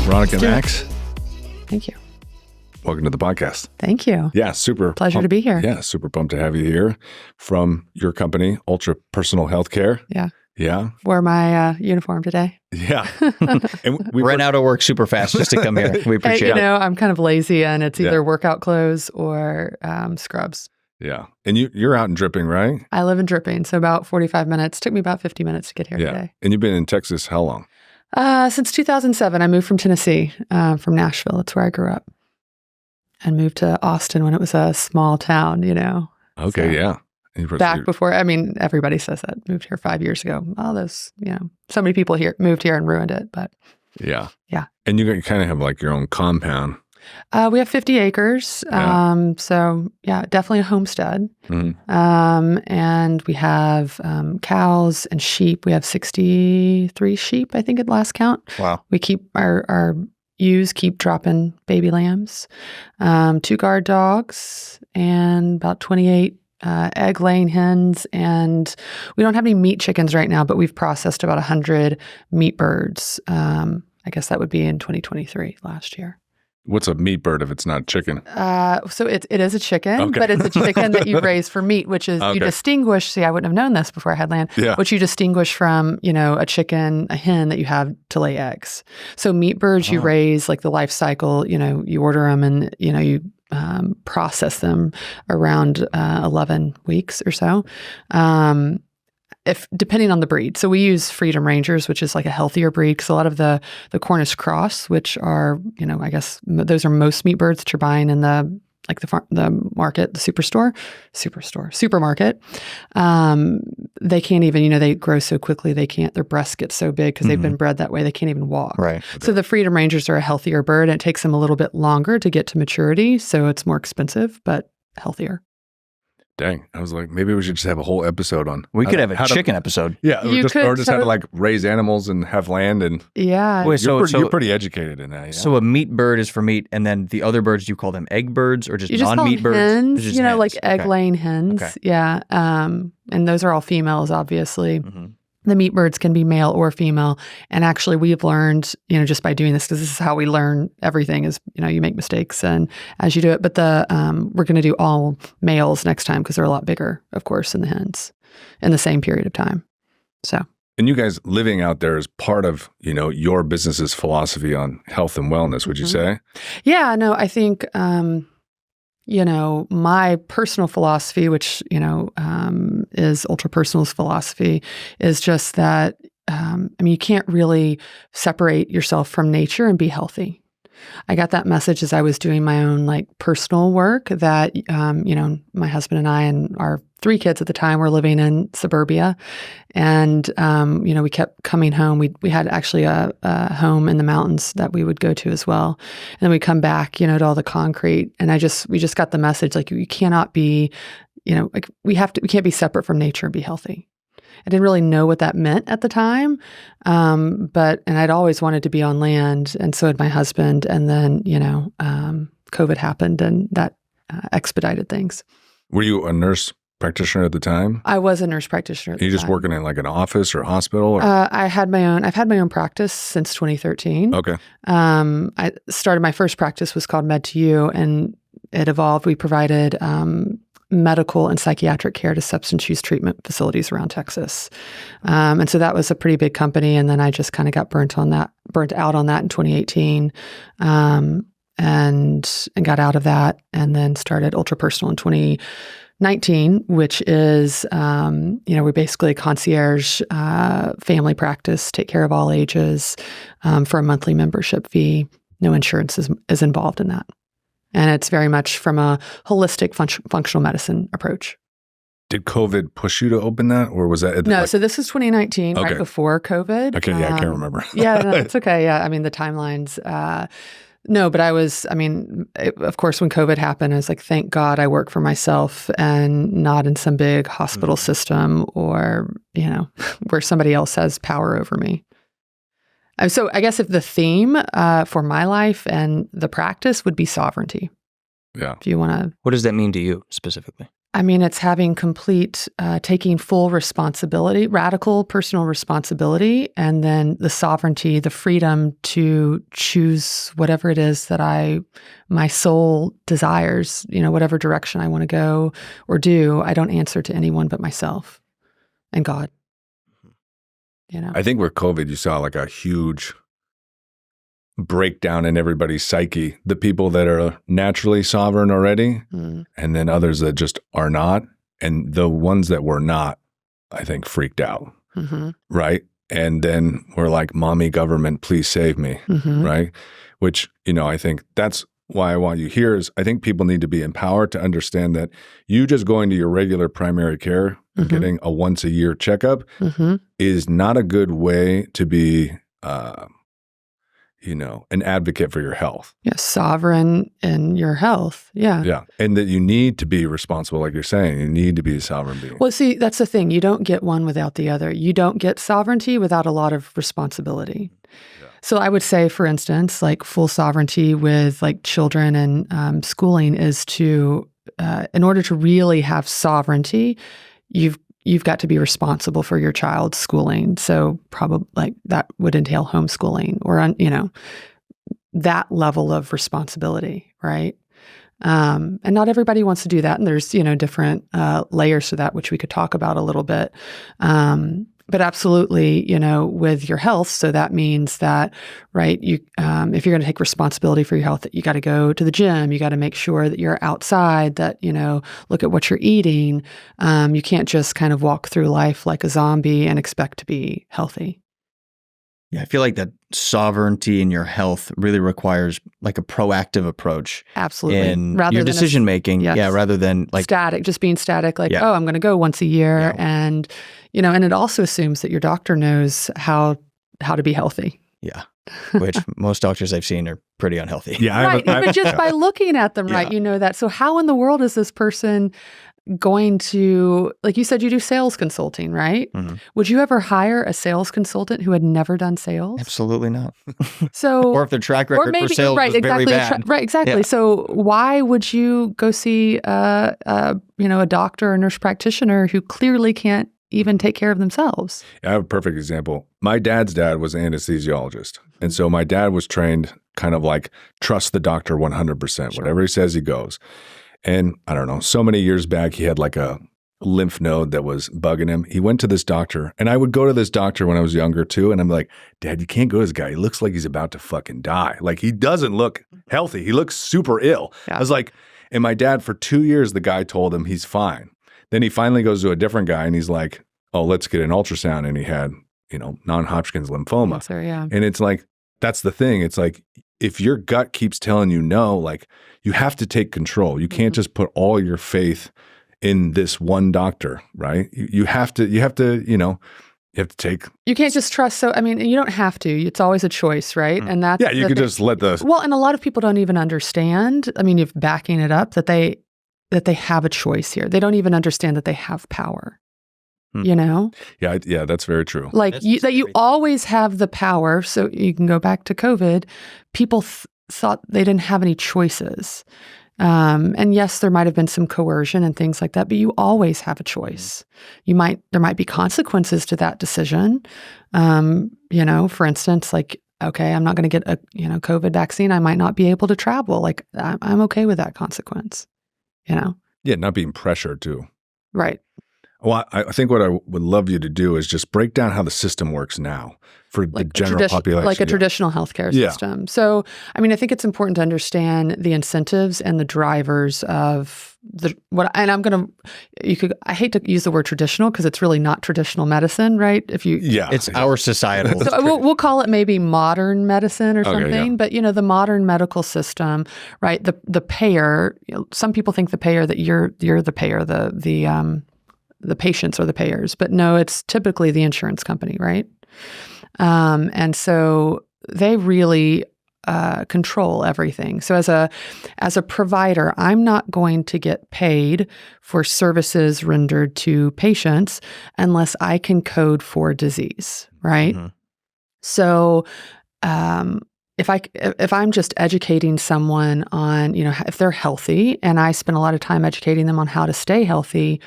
Veronica Max. Thank you. Welcome to the podcast. Thank you. Yeah, super. Pleasure to be here. Yeah, super pumped to have you here from your company, Ultra Personal Healthcare. Yeah. Yeah. Wore my uniform today. Yeah. And we ran out of work super fast just to come here. We appreciate it. I'm kind of lazy and it's either workout clothes or scrubs. Yeah. And you're out in Dripping, right? I live in Dripping, so about 45 minutes. Took me about 50 minutes to get here today. And you've been in Texas how long? Since 2007. I moved from Tennessee, from Nashville. That's where I grew up. And moved to Austin when it was a small town, Okay, so, yeah. Back before, everybody says that. Moved here 5 years ago. All those, so many people here moved here and ruined it, but. Yeah. Yeah. And you kind of have like your own compound. We have 50 acres. Yeah. So definitely a homestead. Mm-hmm. And we have cows and sheep. We have 63 sheep, I think at last count. Wow. We keep our ewes keep dropping baby lambs, 2 guard dogs, and about 28 egg-laying hens. And we don't have any meat chickens right now, but we've processed about 100 meat birds. I guess that would be in 2023, last year. What's a meat bird if it's not chicken? So it is a chicken, Okay. but it's a chicken that you raise for meat, which is you distinguish. See, I wouldn't have known this before I had land. Yeah. Which you distinguish from, a chicken, a hen that you have to lay eggs. So meat birds you raise, like the life cycle, you order them and, you process them around 11 weeks or so. If depending on the breed. So we use Freedom Rangers, which is like a healthier breed, because a lot of the Cornish cross, which are, I guess those are most meat birds that you're buying in the market, the supermarket. They can't even, they grow so quickly, their breasts get so big because they've been bred that way, they can't even walk. Right. So the Freedom Rangers are a healthier bird, and it takes them a little bit longer to get to maturity. So it's more expensive, but healthier. Dang. I was like, maybe we should just have a whole episode on. We could have a chicken episode. Yeah. Or just how to raise animals and have land. And yeah. Wait, you're pretty educated in that. Yeah? So a meat bird is for meat, and then the other birds, do you call them egg birds or just non-meat birds? Hens, just hens. Like egg-laying hens. Okay. Yeah. And those are all females, obviously. Mm-hmm. The meat birds can be male or female. And actually we've learned, just by doing this, because this is how we learn everything is, you make mistakes and as you do it. But we're going to do all males next time because they're a lot bigger, of course, than the hens in the same period of time. So. And you guys living out there is part of, your business's philosophy on health and wellness, would you say? Yeah, no, I think, my personal philosophy, which, is Ultra Personal's philosophy, is just that, you can't really separate yourself from nature and be healthy. I got that message as I was doing my own personal work that, my husband and I and our 3 kids at the time were living in suburbia. And, we kept coming home. We had actually a home in the mountains that we would go to as well. And then we come back, to all the concrete. And we just got the message, you cannot be, we can't be separate from nature and be healthy. I didn't really know what that meant at the time, and I'd always wanted to be on land, and so had my husband. And then, COVID happened, and that expedited things. Were you a nurse practitioner at the time? I was a nurse practitioner. Are you just working in an office or hospital? Or? I've had my own practice since 2013. Okay. I started, my first practice was called Med to You, and it evolved. We provided medical and psychiatric care to substance use treatment facilities around Texas. And so that was a pretty big company. And then I just kind of got burnt out on that in 2018, and got out of that, and then started Ultra Personal in 2019, which is, we're basically a concierge family practice, take care of all ages for a monthly membership fee. No insurance is involved in that. And it's very much from a holistic functional medicine approach. Did COVID push you to open that, or was that? No, so this is 2019, right before COVID. Okay, yeah, I can't remember. Yeah, no, it's okay. Yeah, the timelines. No, but of course, when COVID happened, I was like, thank God I work for myself and not in some big hospital system or, where somebody else has power over me. So I guess if the theme for my life and the practice would be sovereignty. Yeah. If you want to. What does that mean to you specifically? I mean, it's having complete, taking full responsibility, radical personal responsibility, and then the sovereignty, the freedom to choose whatever it is that my soul desires, whatever direction I want to go or do. I don't answer to anyone but myself and God. I think with COVID, you saw like a huge breakdown in everybody's psyche. The people that are naturally sovereign already, and then others that just are not. And the ones that were not, I think, freaked out, right? And then we're like, mommy government, please save me, right? Which, I think that's why I want you here is I think people need to be empowered to understand that you just going to your regular primary care and getting a once a year checkup is not a good way to be an advocate for your health. Yeah, sovereign in your health. Yeah. Yeah. And that you need to be responsible, like you're saying. You need to be a sovereign being. Well, see, that's the thing. You don't get one without the other. You don't get sovereignty without a lot of responsibility. Yeah. So I would say, for instance, like full sovereignty with like children and schooling is to, in order to really have sovereignty, you've got to be responsible for your child's schooling. So probably like that would entail homeschooling or, that level of responsibility, right? And not everybody wants to do that. And there's, different layers to that, which we could talk about a little bit. But absolutely, with your health. So that means that, right, you, if you're going to take responsibility for your health, that you got to go to the gym, you got to make sure that you're outside, that, look at what you're eating. You can't just kind of walk through life like a zombie and expect to be healthy. Yeah, I feel like that sovereignty in your health really requires like a proactive approach. Absolutely. In your decision making. Yes. Yeah, rather than like static, just being static, like, oh, I'm going to go once a year. Yeah. And, and it also assumes that your doctor knows how to be healthy. Yeah. Which most doctors I've seen are pretty unhealthy. Yeah. Right. But just by looking at them, right, you know that. So how in the world is this person going to, like you said, you do sales consulting, right? Would you ever hire a sales consultant who had never done sales? Absolutely not. So, or if their track record for sales was very bad. Right, exactly. Yeah. So why would you go see a doctor or nurse practitioner who clearly can't even take care of themselves? I have a perfect example. My dad's dad was an anesthesiologist. And so my dad was trained kind of like trust the doctor 100%. Sure. Whatever he says, he goes. And I don't know, so many years back, he had like a lymph node that was bugging him. He went to this doctor, and I would go to this doctor when I was younger too. And I'm like, Dad, you can't go to this guy. He looks like he's about to fucking die. Like he doesn't look healthy. He looks super ill. Yeah. I was like, and my dad for 2 years, the guy told him he's fine. Then he finally goes to a different guy and he's like, oh, let's get an ultrasound. And he had, non-Hodgkin's lymphoma. Cancer, yeah. And it's like, that's the thing. It's like, if your gut keeps telling you no, like you have to take control. You can't just put all your faith in this one doctor, right? You have to take. You can't just trust. So, I mean, you don't have to. It's always a choice, right? And that's you could just let the. Well, and a lot of people don't even understand. I mean, you're backing it up that they have a choice here. They don't even understand that they have power. Yeah, that's very true. Like you always have the power. So you can go back to COVID. People thought they didn't have any choices. And yes, there might have been some coercion and things like that, but you always have a choice. There might be consequences to that decision. For instance, like, okay, I'm not going to get a, COVID vaccine. I might not be able to travel. Like I'm okay with that consequence, Yeah, not being pressured too. Right. Well, I think what I would love you to do is just break down how the system works now for the general population. Like a traditional healthcare system. Yeah. So, I mean, I think it's important to understand the incentives and the drivers of I hate to use the word traditional because it's really not traditional medicine, right? It's our societal. So we'll call it maybe modern medicine or something. Yeah. But, the modern medical system, right? The payer, some people think the payer that you're the payer, the patients are the payers, but no, it's typically the insurance company, right? And so they really control everything. So as a provider, I'm not going to get paid for services rendered to patients unless I can code for disease, right? So if I'm just educating someone on, if they're healthy and I spend a lot of time educating them on how to stay healthy,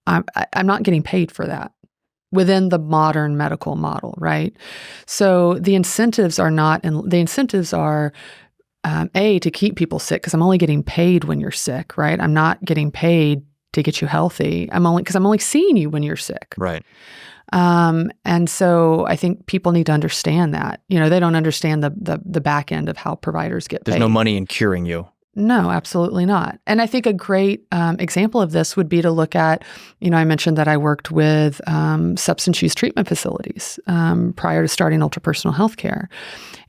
I'm not getting paid for that within the modern medical model, right? So the incentives are to keep people sick because I'm only getting paid when you're sick, right? I'm not getting paid to get you healthy. I'm only seeing you when you're sick. Right. And so I think people need to understand that. They don't understand the back end of how providers get paid. There's no money in curing you. No, absolutely not. And I think a great example of this would be to look at, I mentioned that I worked with substance use treatment facilities prior to starting ultrapersonal healthcare.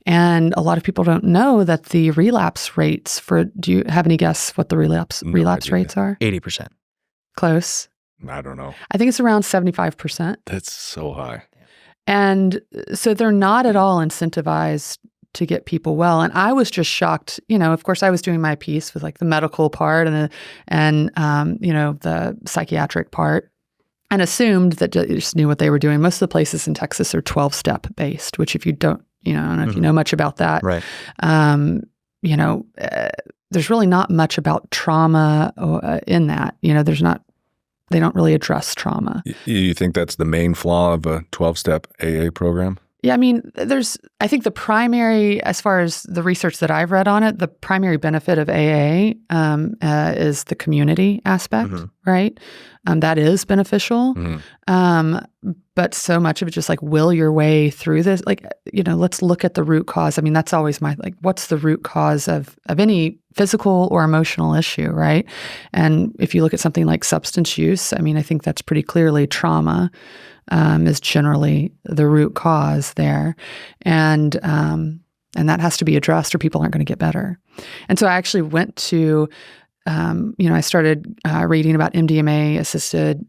And a lot of people don't know that the relapse rates do you have any guess what the relapse rates are? 80%. Close. I don't know. I think it's around 75%. That's so high. And so they're not at all incentivized to get people well. And I was just shocked. Of course, I was doing my piece with like the medical part and the psychiatric part, and assumed that you just knew what they were doing. Most of the places in Texas are 12-step based, which if you don't, I don't know if you know much about that. Right. There's really not much about trauma in that. They don't really address trauma. You think that's the main flaw of a 12-step AA program? Yeah, I think the primary, as far as the research that I've read on it, the primary benefit of AA is the community aspect, right? That is beneficial. But so much of it just like will your way through this. Let's look at the root cause. That's always what's the root cause of any physical or emotional issue, right? And if you look at something like substance use, I think that's pretty clearly trauma. Is generally the root cause there. And that has to be addressed or people aren't going to get better. And so I actually went to, I started reading about MDMA-assisted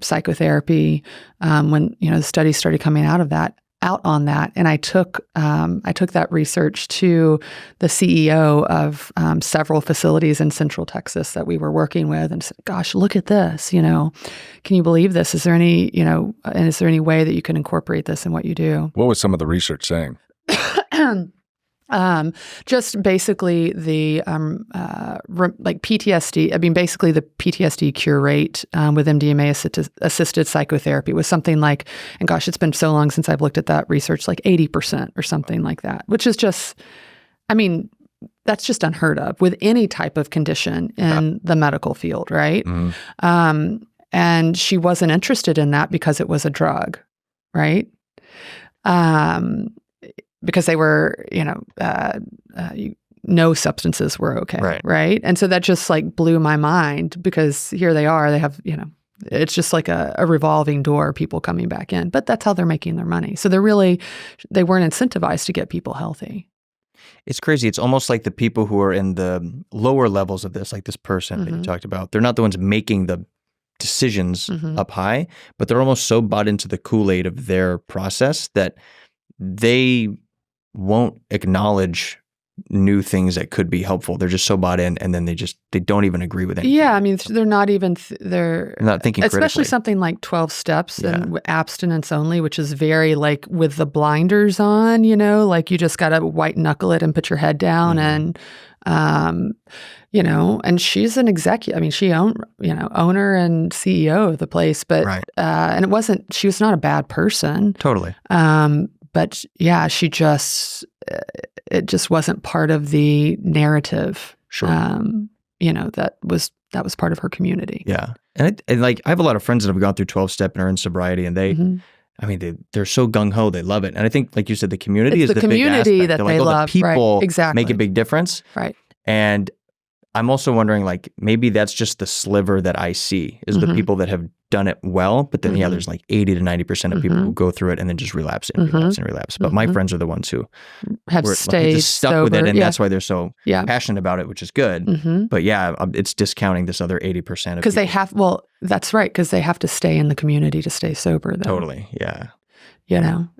psychotherapy when, the studies started coming out on that. And I took that research to the CEO of several facilities in Central Texas that we were working with and said, gosh, look at this, can you believe this? Is there any, and is there any way that you can incorporate this in what you do? What was some of the research saying? Just basically the PTSD. Basically the PTSD cure rate with MDMA-assisted psychotherapy was something like, and gosh, it's been so long since I've looked at that research, like 80% or something like that, which is just, that's just unheard of with any type of condition in the medical field, right? Mm-hmm. And she wasn't interested in that because it was a drug, right? Because they were, no substances were okay, right? And so that just like blew my mind because here they are, they have, it's just like a revolving door, people coming back in, but that's how they're making their money. So they weren't incentivized to get people healthy. It's crazy. It's almost like the people who are in the lower levels of this, like this person that you talked about, they're not the ones making the decisions up high, but they're almost so bought into the Kool-Aid of their process that they won't acknowledge new things that could be helpful. They're just so bought in, and then they don't even agree with anything. Yeah, they're not even they're not thinking critically. Especially something like 12 steps and abstinence only, which is very like with the blinders on, like you just got to white knuckle it and put your head down and and she's an executive. She owned, owner and CEO of the place, but and she was not a bad person. Totally. But yeah, it just wasn't part of the narrative. Sure. That was part of her community. Yeah. And I have a lot of friends that have gone through 12-step and are in sobriety, and they, they're so gung-ho, they love it. And I think, like you said, the community is the community big aspect. that they love. The people exactly. make a big difference. Right. And I'm also wondering, maybe that's just the sliver that I see is the people that have done it well, but then there's like 80 to 90% of people who go through it and then just relapse and relapse and relapse. But my friends are the ones who have stayed just stuck sober. with it, and that's why they're so passionate about it, which is good. But it's discounting this other 80% of because they have. Well, that's right, because they have to stay in the community to stay sober. Though. Totally, yeah.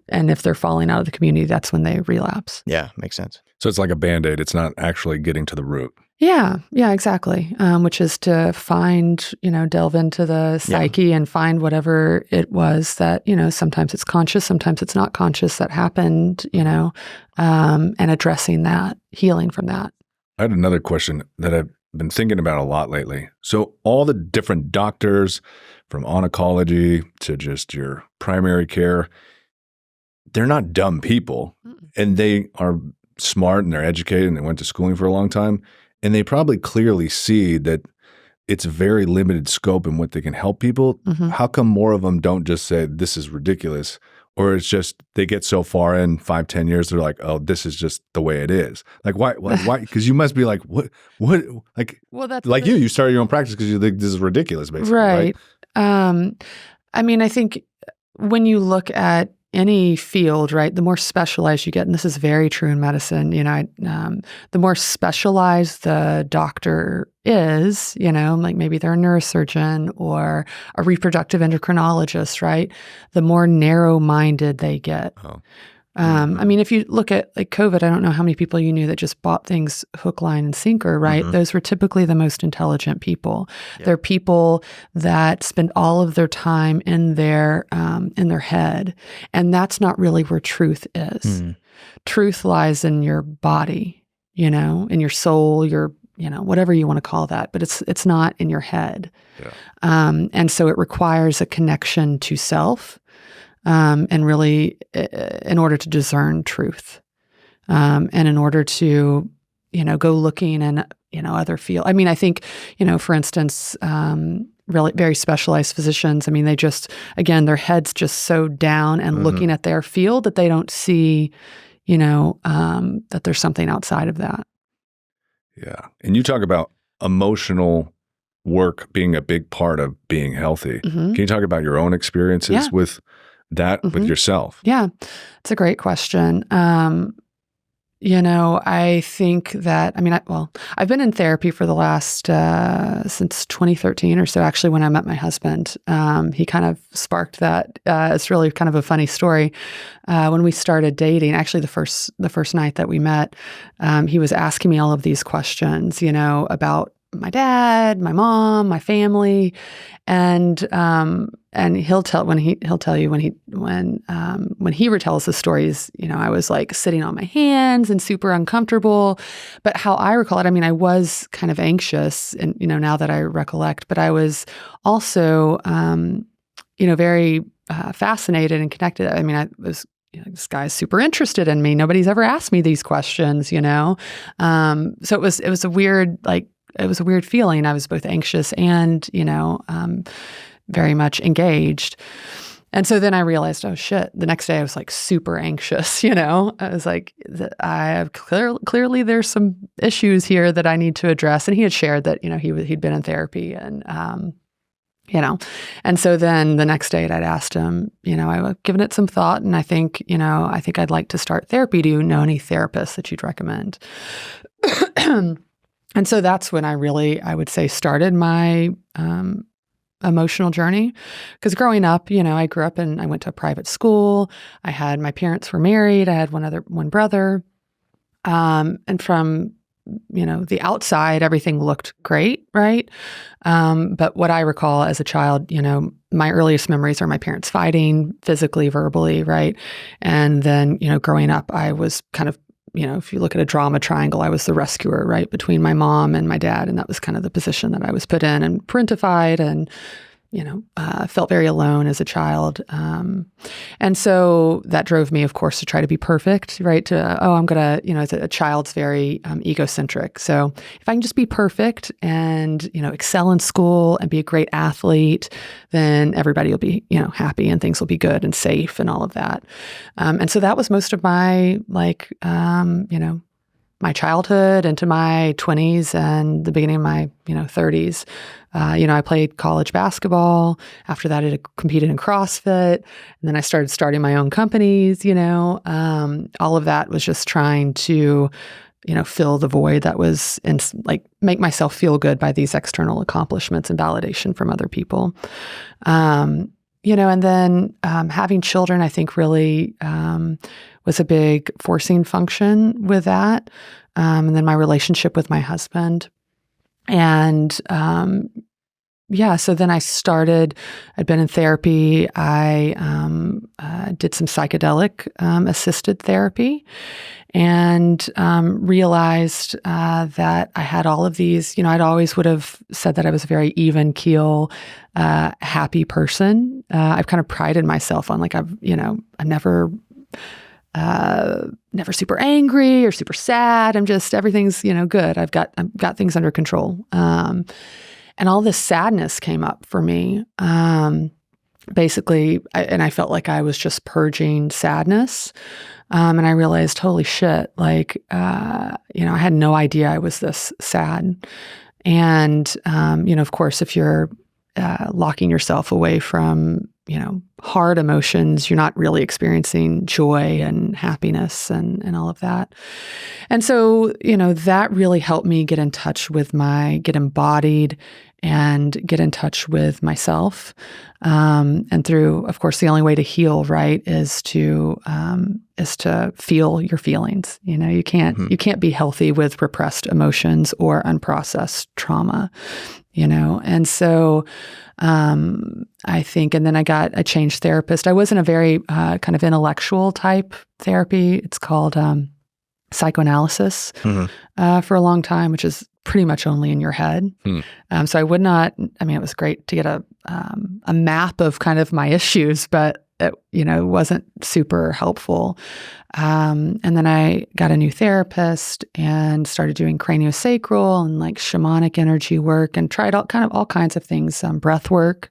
And if they're falling out of the community, that's when they relapse. Yeah, makes sense. So it's like a Band-Aid. It's not actually getting to the root. Yeah, exactly. Which is to find, delve into the psyche and find whatever it was that, sometimes it's conscious, sometimes it's not conscious that happened, and addressing that, healing from that. I had another question that I've been thinking about a lot lately. So all the different doctors from oncology to just your primary care, they're not dumb people, and they are smart and they're educated and they went to schooling for a long time. And they probably clearly see that it's very limited scope in what they can help people. How come more of them don't just say, this is ridiculous? Or it's just they get so far in 5-10 years, they're like, oh, this is just the way it is. Like, why? Because you must be like, what? Like, well, that's like you started your own practice because you think this is ridiculous, basically. Right. I mean, I think when you look at any field, right, the more specialized you get, and this is very true in medicine, the more specialized the doctor is, like maybe they're a neurosurgeon or a reproductive endocrinologist, right, the more narrow-minded they get. Oh. I mean, if you look at like COVID, I don't know how many people you knew that just bought things hook, line, and sinker, right? Those were typically the most intelligent people. They're people that spend all of their time in their head, and that's not really where truth is. Truth lies in your body, in your soul, your whatever you want to call that, but it's not in your head. And so it requires a connection to self. And really, in order to discern truth, and in order to, go looking in, other fields. I mean, I think, for instance, really very specialized physicians. I mean, they just, again, their head's just so down and looking at their field that they don't see, that there's something outside of that. Yeah, and you talk about emotional work being a big part of being healthy. Can you talk about your own experiences with that with yourself? Yeah, it's a great question. I think that, I've been in therapy for the last, since 2013 or so, actually, when I met my husband. He kind of sparked that. It's really kind of a funny story. When we started dating, actually the first night that we met, he was asking me all of these questions, about my dad, my mom, my family, and he'll tell you when he retells the stories, I was like sitting on my hands and super uncomfortable. But how I recall it, I was kind of anxious, and now that I recollect, but I was also very fascinated and connected. I was. This guy's super interested in me. Nobody's ever asked me these questions, So it was a weird, it was a weird feeling. I was both anxious and, very much engaged. And so then I realized, oh shit, the next day I was like super anxious, I was like, I have clearly there's some issues here that I need to address. And he had shared that, he'd been in therapy and, and so then the next day I'd asked him, I was given it some thought, and I think I'd like to start therapy. Do you know any therapists that you'd recommend? And so that's when I would say, started my emotional journey. Because growing up, I grew up and I went to a private school. My parents were married. I had one brother. And from, the outside, everything looked great, right? But what I recall as a child, my earliest memories are my parents fighting physically, verbally, right? And then, growing up, I was kind of, if you look at a drama triangle, I was the rescuer, right, between my mom and my dad. And that was kind of the position that I was put in, and parentified, and, felt very alone as a child. And so that drove me, of course, to try to be perfect, right? I'm going to, as a child's very egocentric. So if I can just be perfect and, excel in school and be a great athlete, then everybody will be, happy, and things will be good and safe and all of that. And so that was most of my, my childhood into my 20s and the beginning of my, 30s. I played college basketball. After that, I competed in CrossFit. And then I starting my own companies, all of that was just trying to, fill the void that was make myself feel good by these external accomplishments and validation from other people. And then having children, I think really was a big forcing function with that. And then my relationship with my husband. And so then I'd been in therapy. I did some psychedelic assisted therapy and realized that I had all of these, I'd always would have said that I was a very even keel, happy person. I've kind of prided myself on I'm never super angry or super sad. I'm just, everything's, good. I've got things under control. And all this sadness came up for me. Basically, I felt like I was just purging sadness. And I realized, holy shit, I had no idea I was this sad. And, of course, if you're locking yourself away from, hard emotions, you're not really experiencing joy and happiness and all of that. And so, that really helped me get in touch with get embodied and get in touch with myself. And through, of course, the only way to heal, right, is to feel your feelings. You can't be healthy with repressed emotions or unprocessed trauma, And so, I think, and then I changed therapist. I was in a very kind of intellectual type therapy. It's called psychoanalysis for a long time, which is pretty much only in your head. So I would not, it was great to get a map of kind of my issues, but it wasn't super helpful. And then I got a new therapist and started doing craniosacral and shamanic energy work and tried all kinds of things, breath work.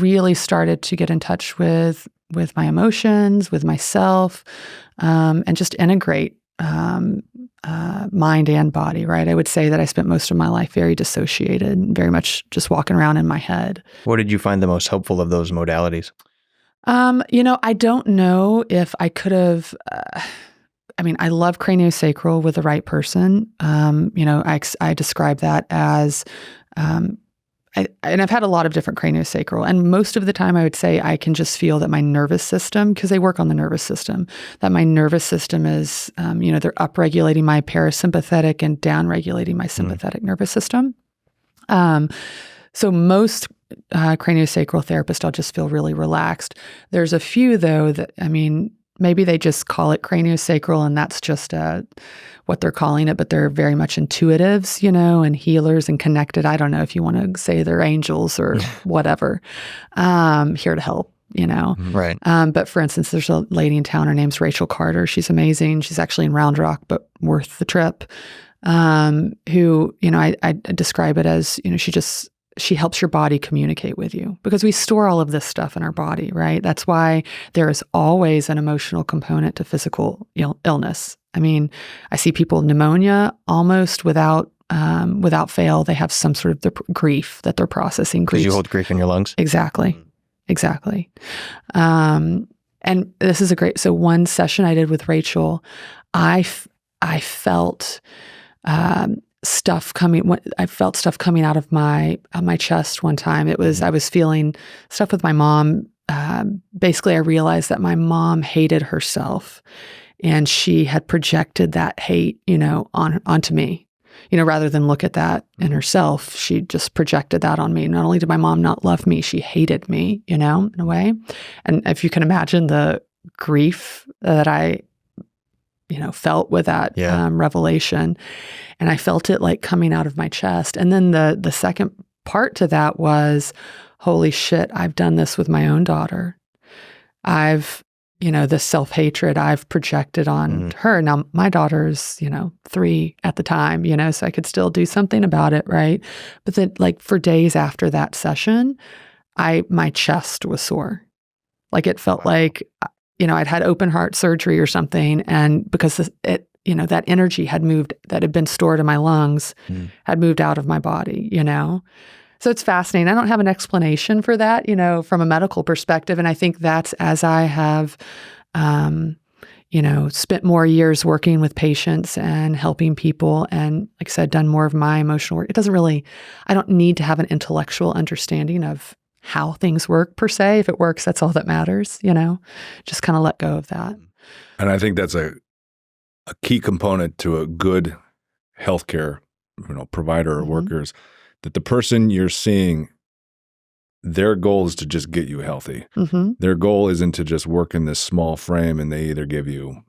Really started to get in touch with my emotions, with myself, and just integrate mind and body, right? I would say that I spent most of my life very dissociated, very much just walking around in my head. What did you find the most helpful of those modalities? I don't know if I could have, I love craniosacral with the right person. I describe that as, and I've had a lot of different craniosacral, and most of the time I would say I can just feel that my nervous system, because they work on the nervous system, that my nervous system is, they're upregulating my parasympathetic and downregulating my sympathetic nervous system. So most craniosacral therapists, I'll just feel really relaxed. There's a few though that, maybe they just call it craniosacral and that's just what they're calling it, but they're very much intuitives, and healers and connected. I don't know if you want to say they're angels or whatever, here to help, Right. But for instance, there's a lady in town, her name's Rachel Carter. She's amazing. She's actually in Round Rock, but worth the trip. Who, I describe it as, she helps your body communicate with you because we store all of this stuff in our body, right? That's why there is always an emotional component to physical illness. I see people pneumonia almost without fail. They have some sort of grief that they're processing. Because you hold grief in your lungs? Exactly. And this is so one session I did with Rachel, I felt stuff coming. I felt stuff coming out of my chest one time. It was I was feeling stuff with my mom. Basically, I realized that my mom hated herself, and she had projected that hate, onto me. Rather than look at that in herself, she just projected that on me. Not only did my mom not love me, she hated me, in a way. And if you can imagine the grief that I felt with that revelation. And I felt it coming out of my chest. And then the second part to that was, holy shit, I've done this with my own daughter. I've, this self-hatred I've projected on her. Now my daughter's, 3 at the time, so I could still do something about it, right? But then for days after that session, my chest was sore. It felt like, I'd had open heart surgery or something, and because that energy had moved, that had been stored in my lungs, had moved out of my body, So it's fascinating. I don't have an explanation for that, from a medical perspective, and I think that's as I have, spent more years working with patients and helping people, and like I said, done more of my emotional work. I don't need to have an intellectual understanding of how things work per se. If it works, that's all that matters, just kind of let go of that. And I think that's a key component to a good healthcare, provider or workers, that the person you're seeing, their goal is to just get you healthy. Their goal isn't to just work in this small frame and they either give you,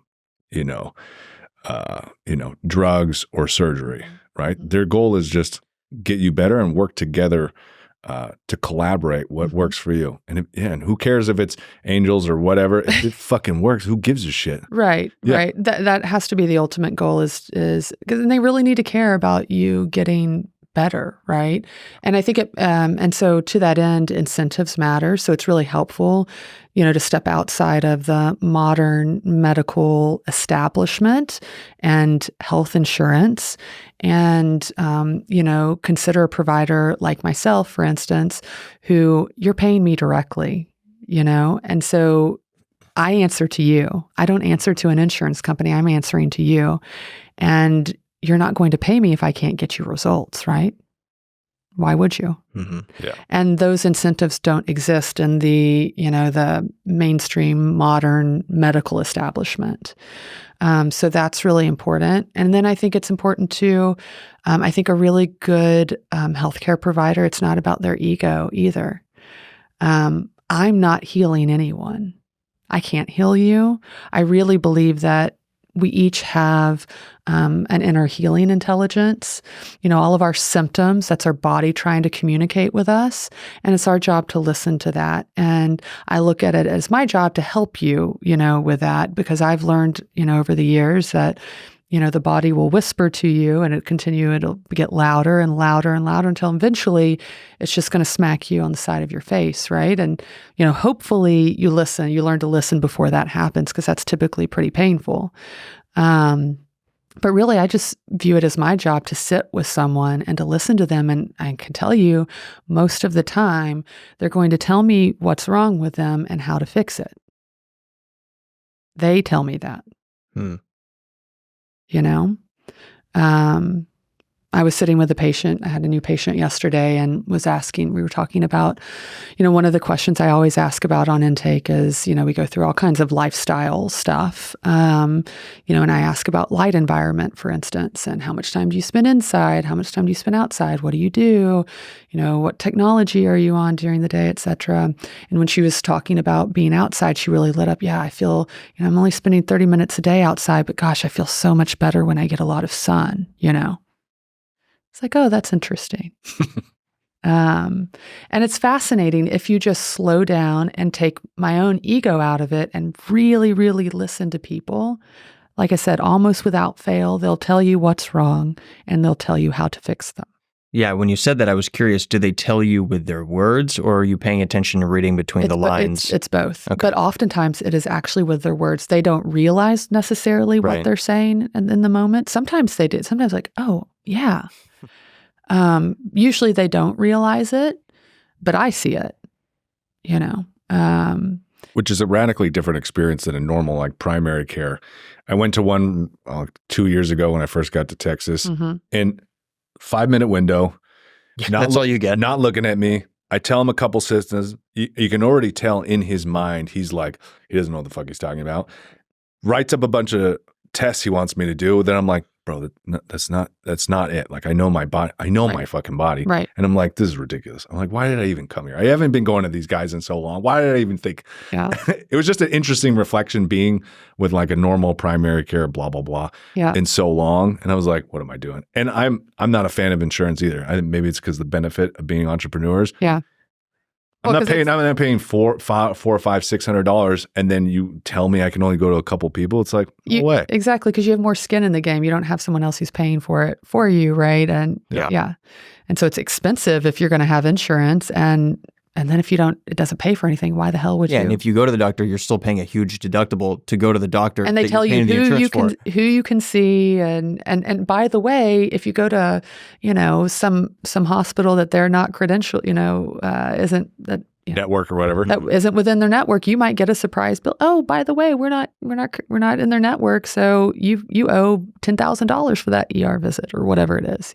drugs or surgery, right? Their goal is just get you better and work together to collaborate what works for you. And who cares if it's angels or whatever? If it fucking works, who gives a shit? Right. That has to be the ultimate goal is because they really need to care about you getting better, right? And I think and so to that end, incentives matter. So it's really helpful, to step outside of the modern medical establishment and health insurance and, consider a provider like myself, for instance, who you're paying me directly, and so I answer to you. I don't answer to an insurance company. I'm answering to you. And you're not going to pay me if I can't get you results, right? Why would you? Yeah. And those incentives don't exist in the mainstream modern medical establishment. So that's really important. And then I think it's important to, I think a really good healthcare provider, it's not about their ego either. I'm not healing anyone. I can't heal you. I really believe that we each have an inner healing intelligence. All of our symptoms, that's our body trying to communicate with us. And it's our job to listen to that. And I look at it as my job to help you, with that, because I've learned, over the years that, the body will whisper to you and it'll get louder and louder and louder until eventually it's just going to smack you on the side of your face, right? And, hopefully you learn to listen before that happens because that's typically pretty painful. But really, I just view it as my job to sit with someone and to listen to them. And I can tell you, most of the time, they're going to tell me what's wrong with them and how to fix it. They tell me that. I was sitting with a patient. I had a new patient yesterday and we were talking about, one of the questions I always ask about on intake is, we go through all kinds of lifestyle stuff, and I ask about light environment, for instance, and how much time do you spend inside? How much time do you spend outside? What do you do? What technology are you on during the day, et cetera? And when she was talking about being outside, she really lit up. Yeah, I feel, I'm only spending 30 minutes a day outside, but gosh, I feel so much better when I get a lot of sun, It's like, oh, that's interesting. And it's fascinating if you just slow down and take my own ego out of it and really, really listen to people. Like I said, almost without fail, they'll tell you what's wrong and they'll tell you how to fix them. Yeah, when you said that, I was curious, do they tell you with their words or are you paying attention to reading between the lines? It's both. Okay. But oftentimes it is actually with their words. They don't realize necessarily what they're saying in the moment. Sometimes they do. Sometimes like, oh, yeah. Usually they don't realize it, but I see it, Which is a radically different experience than a normal primary care. I went to one 2 years ago when I first got to Texas, and 5-minute window. That's all you get. Not looking at me. I tell him a couple systems. You can already tell in his mind, he's like, he doesn't know what the fuck he's talking about. Writes up a bunch of tests he wants me to do. Then I'm like, bro, that's not it. Like, I know my body. I know my fucking body. Right. And I'm like, this is ridiculous. I'm like, why did I even come here? I haven't been going to these guys in so long. Why did I even think? Yeah. It was just an interesting reflection being with like a normal primary care, blah, blah, blah, in so long. And I was like, what am I doing? And I'm not a fan of insurance either. I think maybe it's because the benefit of being entrepreneurs. Yeah. I'm not paying $400, $500, $600, and then you tell me I can only go to a couple people. It's like, no way. Exactly, because you have more skin in the game. You don't have someone else who's paying for it for you, right? And and so it's expensive if you're going to have insurance, and then if it doesn't pay for anything. Why the hell would you? Yeah, and if you go to the doctor, you're still paying a huge deductible to go to the doctor, and they tell you who you can see, and by the way, if you go to some hospital that they're not credentialed, isn't that network or whatever that isn't within their network, you might get a surprise bill. Oh, by the way, we're not in their network, so you owe $10,000 for that ER visit or whatever it is,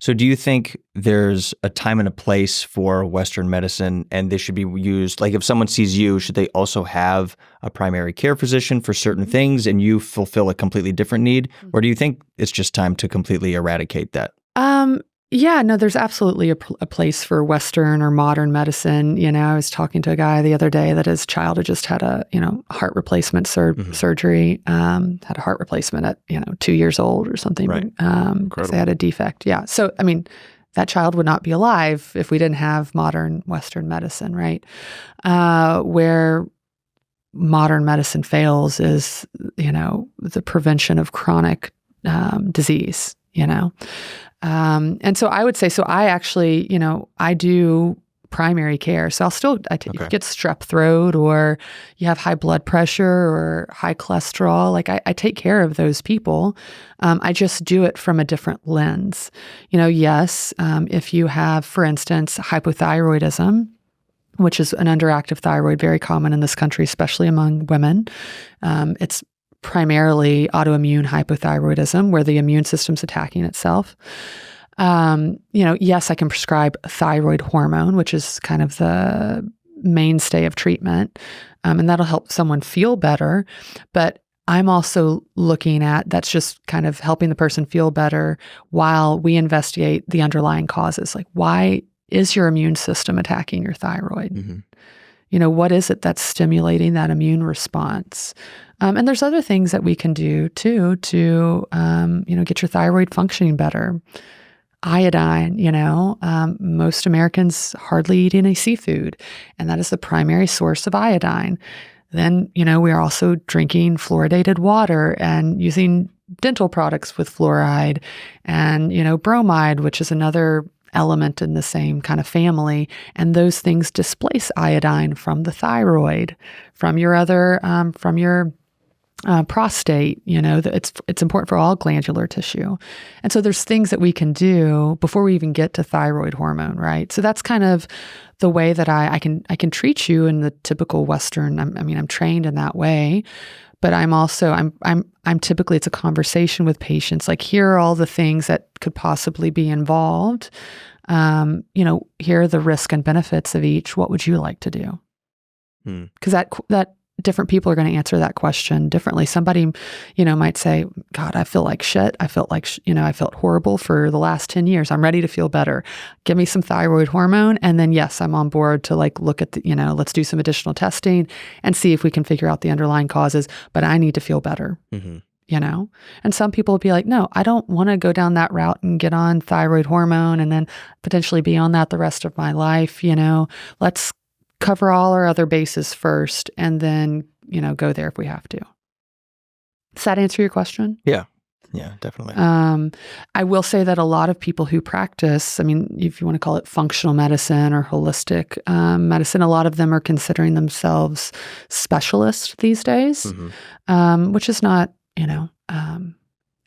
So do you think there's a time and a place for Western medicine, and they should be used, like if someone sees you, should they also have a primary care physician for certain things and you fulfill a completely different need? Or do you think it's just time to completely eradicate that? Yeah, no, there's absolutely a place for Western or modern medicine. I was talking to a guy the other day that his child had just had a, heart replacement surgery, had a heart replacement at, 2 years old or something. Right. Because they had a defect. Yeah. So, that child would not be alive if we didn't have modern Western medicine, right? Where modern medicine fails is, the prevention of chronic disease, and so I would say, I actually, I do primary care. So if you get strep throat or you have high blood pressure or high cholesterol, like I take care of those people. I just do it from a different lens. Yes, if you have, for instance, hypothyroidism, which is an underactive thyroid, very common in this country, especially among women. It's primarily autoimmune hypothyroidism, where the immune system's attacking itself. Yes, I can prescribe thyroid hormone, which is kind of the mainstay of treatment, and that'll help someone feel better. But I'm also looking at, that's just kind of helping the person feel better while we investigate the underlying causes. Like, why is your immune system attacking your thyroid? Mm-hmm. What is it that's stimulating that immune response? And there's other things that we can do too to, get your thyroid functioning better. Iodine, most Americans hardly eat any seafood, and that is the primary source of iodine. Then, we are also drinking fluoridated water and using dental products with fluoride and, bromide, which is another element in the same kind of family. And those things displace iodine from the thyroid, from your other, from your prostate. It's important for all glandular tissue. And so there's things that we can do before we even get to thyroid hormone, right? So that's kind of the way that I can treat you in the typical Western. I'm trained in that way. But I'm also, I'm typically, it's a conversation with patients. Like, here are all the things that could possibly be involved. Here are the risk and benefits of each. What would you like to do? Because that different people are going to answer that question differently. Somebody, might say, God, I feel like shit. I felt like, I felt horrible for the last 10 years. I'm ready to feel better. Give me some thyroid hormone. And then, yes, I'm on board to look at let's do some additional testing and see if we can figure out the underlying causes, but I need to feel better. Mm-hmm. And some people will be like, no, I don't want to go down that route and get on thyroid hormone and then potentially be on that the rest of my life. Let's cover all our other bases first and then, go there if we have to. Does that answer your question? Yeah. Yeah, definitely. I will say that a lot of people who practice, if you want to call it functional medicine or holistic medicine, a lot of them are considering themselves specialists these days, which is not,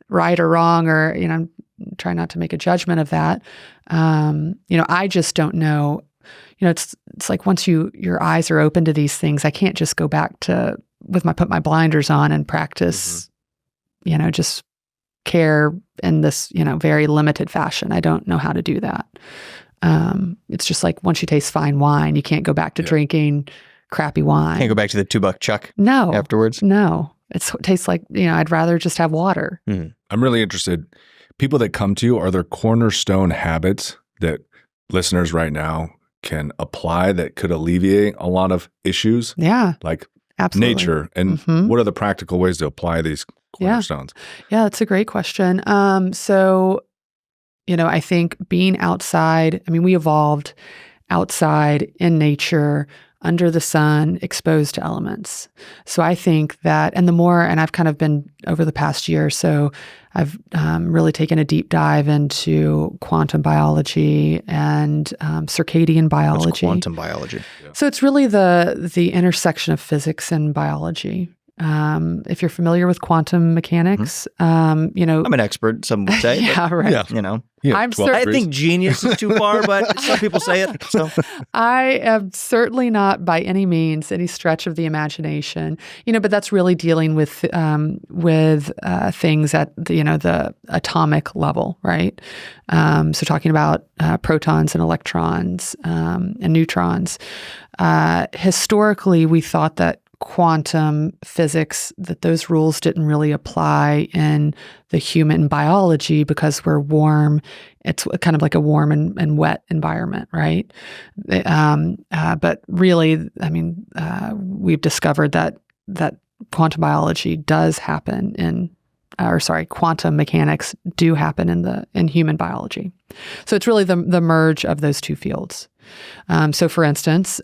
right or wrong, or, I'm trying not to make a judgment of that. I just don't know. It's like once your eyes are open to these things, I can't just go back to put my blinders on and practice, just care in this, very limited fashion. I don't know how to do that. It's just like once you taste fine wine, you can't go back to drinking crappy wine. Can't go back to the $2 chuck. No. Afterwards. No. It tastes like, I'd rather just have water. I'm really interested. People that come to you, are there cornerstone habits that listeners right now can apply that could alleviate a lot of issues? Yeah. Like absolutely. Nature. And what are the practical ways to apply these cornerstones? Yeah, that's a great question. So, I think being outside, we evolved outside in nature, under the sun, exposed to elements. So I think that, and I've kind of been over the past year or so, I've really taken a deep dive into quantum biology and circadian biology. What's quantum biology? Yeah. So it's really the intersection of physics and biology. If you're familiar with quantum mechanics, I'm an expert, some would say. Yeah, but, right. I'm I think genius is too far, but some people say it. So I am certainly not by any means any stretch of the imagination, but that's really dealing with things at the atomic level, right? So talking about protons and electrons and neutrons. Historically, we thought that quantum physics, that those rules didn't really apply in the human biology because we're warm. It's kind of like a warm and wet environment, right? But really, we've discovered that quantum biology does happen quantum mechanics do happen in human biology. So it's really the merge of those two fields. So for instance,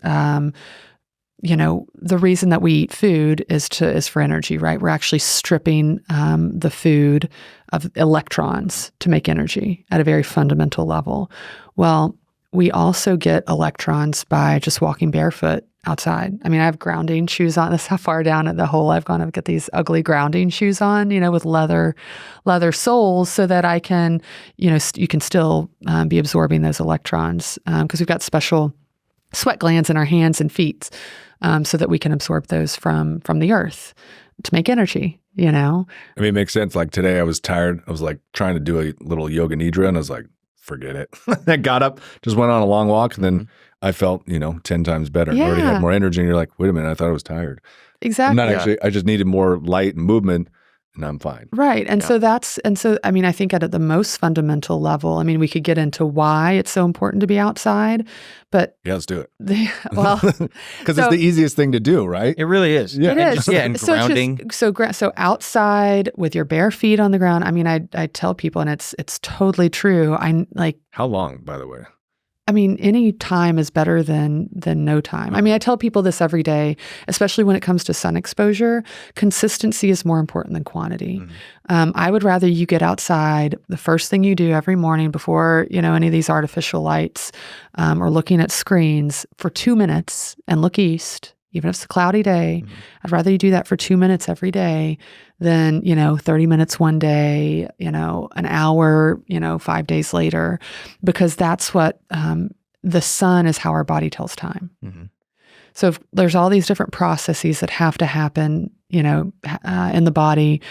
the reason that we eat food is for energy, right? We're actually stripping the food of electrons to make energy at a very fundamental level. Well, we also get electrons by just walking barefoot outside. I have grounding shoes on. That's how far down at the hole I've gone. I've got these ugly grounding shoes on, with leather soles so that I can, you can still be absorbing those electrons because we've got special sweat glands in our hands and feet so that we can absorb those from the earth to make energy, It makes sense. Like today I was tired. I was like trying to do a little yoga nidra and I was like, forget it. I got up, just went on a long walk and then I felt, 10 times better. Yeah. I already had more energy and you're like, wait a minute, I thought I was tired. Exactly. I'm not actually, I just needed more light and movement and I'm fine. Right. And so I think at the most fundamental level, we could get into why it's so important to be outside, but yeah, let's do it. Because it's the easiest thing to do, right? It really is. Yeah. It is. And grounding. So outside with your bare feet on the ground. I tell people, and it's totally true. How long, by the way? Any time is better than no time. I tell people this every day, especially when it comes to sun exposure. Consistency is more important than quantity. Mm-hmm. I would rather you get outside the first thing you do every morning before, any of these artificial lights or looking at screens for 2 minutes and look east, even if it's a cloudy day. Mm-hmm. I'd rather you do that for 2 minutes every day than, 30 minutes one day, an hour, 5 days later, because that's what the sun is how our body tells time. Mm-hmm. So if there's all these different processes that have to happen, in the body,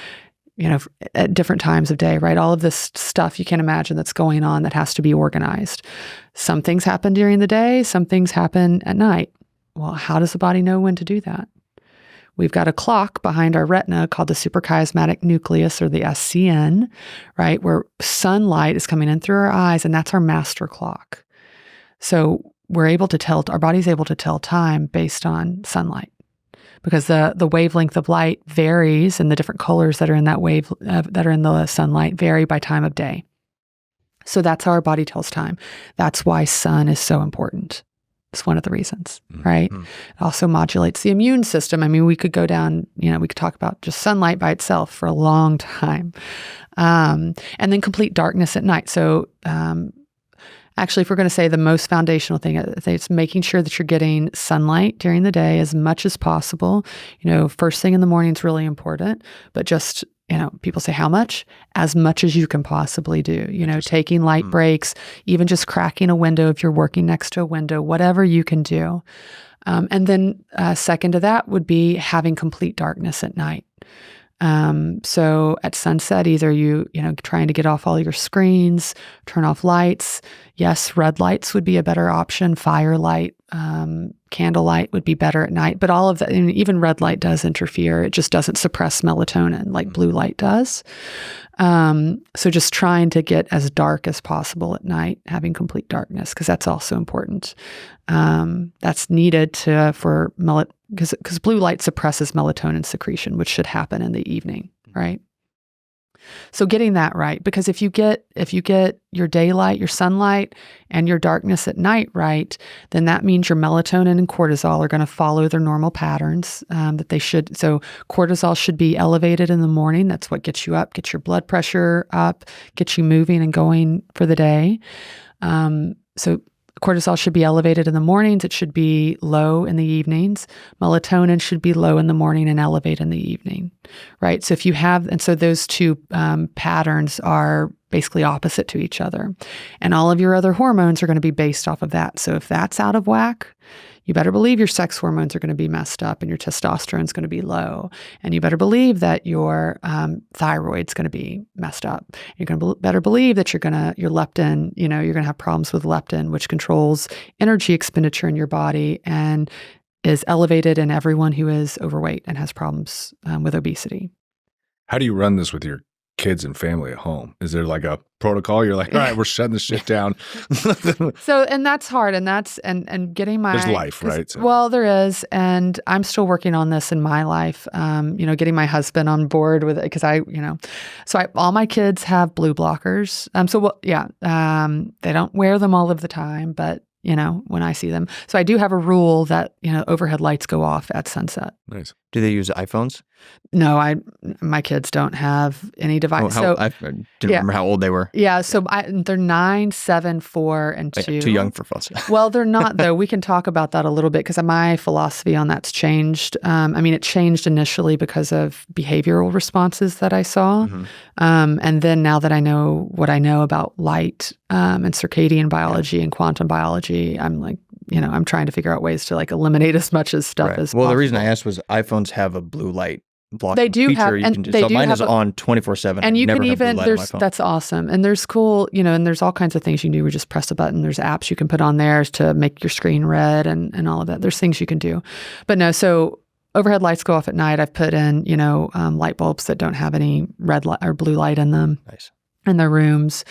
at different times of day, right? All of this stuff you can imagine that's going on that has to be organized. Some things happen during the day, some things happen at night. Well, how does the body know when to do that? We've got a clock behind our retina called the suprachiasmatic nucleus, or the SCN, right? Where sunlight is coming in through our eyes, and that's our master clock. So our body's able to tell time based on sunlight, because the wavelength of light varies, and the different colors that are in that wave that are in the sunlight vary by time of day. So that's how our body tells time. That's why sun is so important. It's one of the reasons, right? Mm-hmm. It also modulates the immune system. We could go down, we could talk about just sunlight by itself for a long time. And then complete darkness at night. So actually, if we're going to say the most foundational thing, it's making sure that you're getting sunlight during the day as much as possible. First thing in the morning is really important, but just, people say how much? As much as you can possibly do. Taking light breaks, even just cracking a window if you're working next to a window, whatever you can do. And then second to that would be having complete darkness at night. So at sunset, either trying to get off all your screens, turn off lights. Yes, red lights would be a better option. Firelight, candlelight would be better at night. But all of that, even red light does interfere. It just doesn't suppress melatonin like blue light does. So just trying to get as dark as possible at night, having complete darkness, because that's also important. That's needed because blue light suppresses melatonin secretion, which should happen in the evening, right? So getting that right, because if you get your daylight, your sunlight, and your darkness at night right, then that means your melatonin and cortisol are going to follow their normal patterns that they should. So cortisol should be elevated in the morning. That's what gets you up, gets your blood pressure up, gets you moving and going for the day. So cortisol should be elevated in the mornings. It should be low in the evenings. Melatonin should be low in the morning and elevate in the evening, right? So if you have, and so those two patterns are basically opposite to each other. And all of your other hormones are going to be based off of that. So if that's out of whack, you better believe your sex hormones are going to be messed up and your testosterone is going to be low. And you better believe that your thyroid's going to be messed up. You're going to better believe that your leptin, you're going to have problems with leptin, which controls energy expenditure in your body and is elevated in everyone who is overweight and has problems with obesity. How do you run this with your kids and family at home? Is there like a protocol? You're like, all right, we're shutting this shit down. So, and that's hard. And that's, and getting my... There's life, right? So. Well, there is. And I'm still working on this in my life, getting my husband on board with it. Because all my kids have blue blockers. They don't wear them all of the time, but when I see them. So I do have a rule that, overhead lights go off at sunset. Nice. Do they use iPhones? No, my kids don't have any device. I didn't remember how old they were. Yeah, so they're 9, 7, 4, and 2. Too young for phones. Well, they're not, though. We can talk about that a little bit because my philosophy on that's changed. It changed initially because of behavioral responses that I saw. Mm-hmm. And then now that I know what I know about light and circadian biology and quantum biology, I'm like, I'm trying to figure out ways to eliminate as much as stuff as possible. Well, the reason I asked was iPhones have a blue light blocking they do feature. Have, mine is on 24/7. And you can even that's awesome. And there's cool, and there's all kinds of things you can do. We just press a button. There's apps you can put on there to make your screen red and all of that. There's things you can do. But no, so overhead lights go off at night. I've put in, light bulbs that don't have any red light or blue light in them. Nice. In their rooms.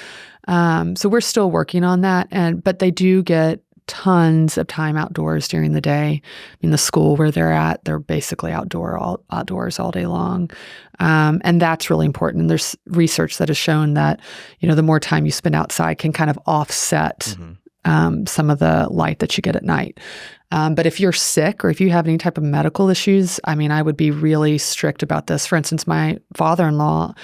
So we're still working on that. But they do get tons of time outdoors during the day. The school where they're at, they're basically outdoors all day long. And that's really important. And there's research that has shown that, the more time you spend outside can kind of offset some of the light that you get at night. But if you're sick or if you have any type of medical issues, I would be really strict about this. For instance, my father-in-law,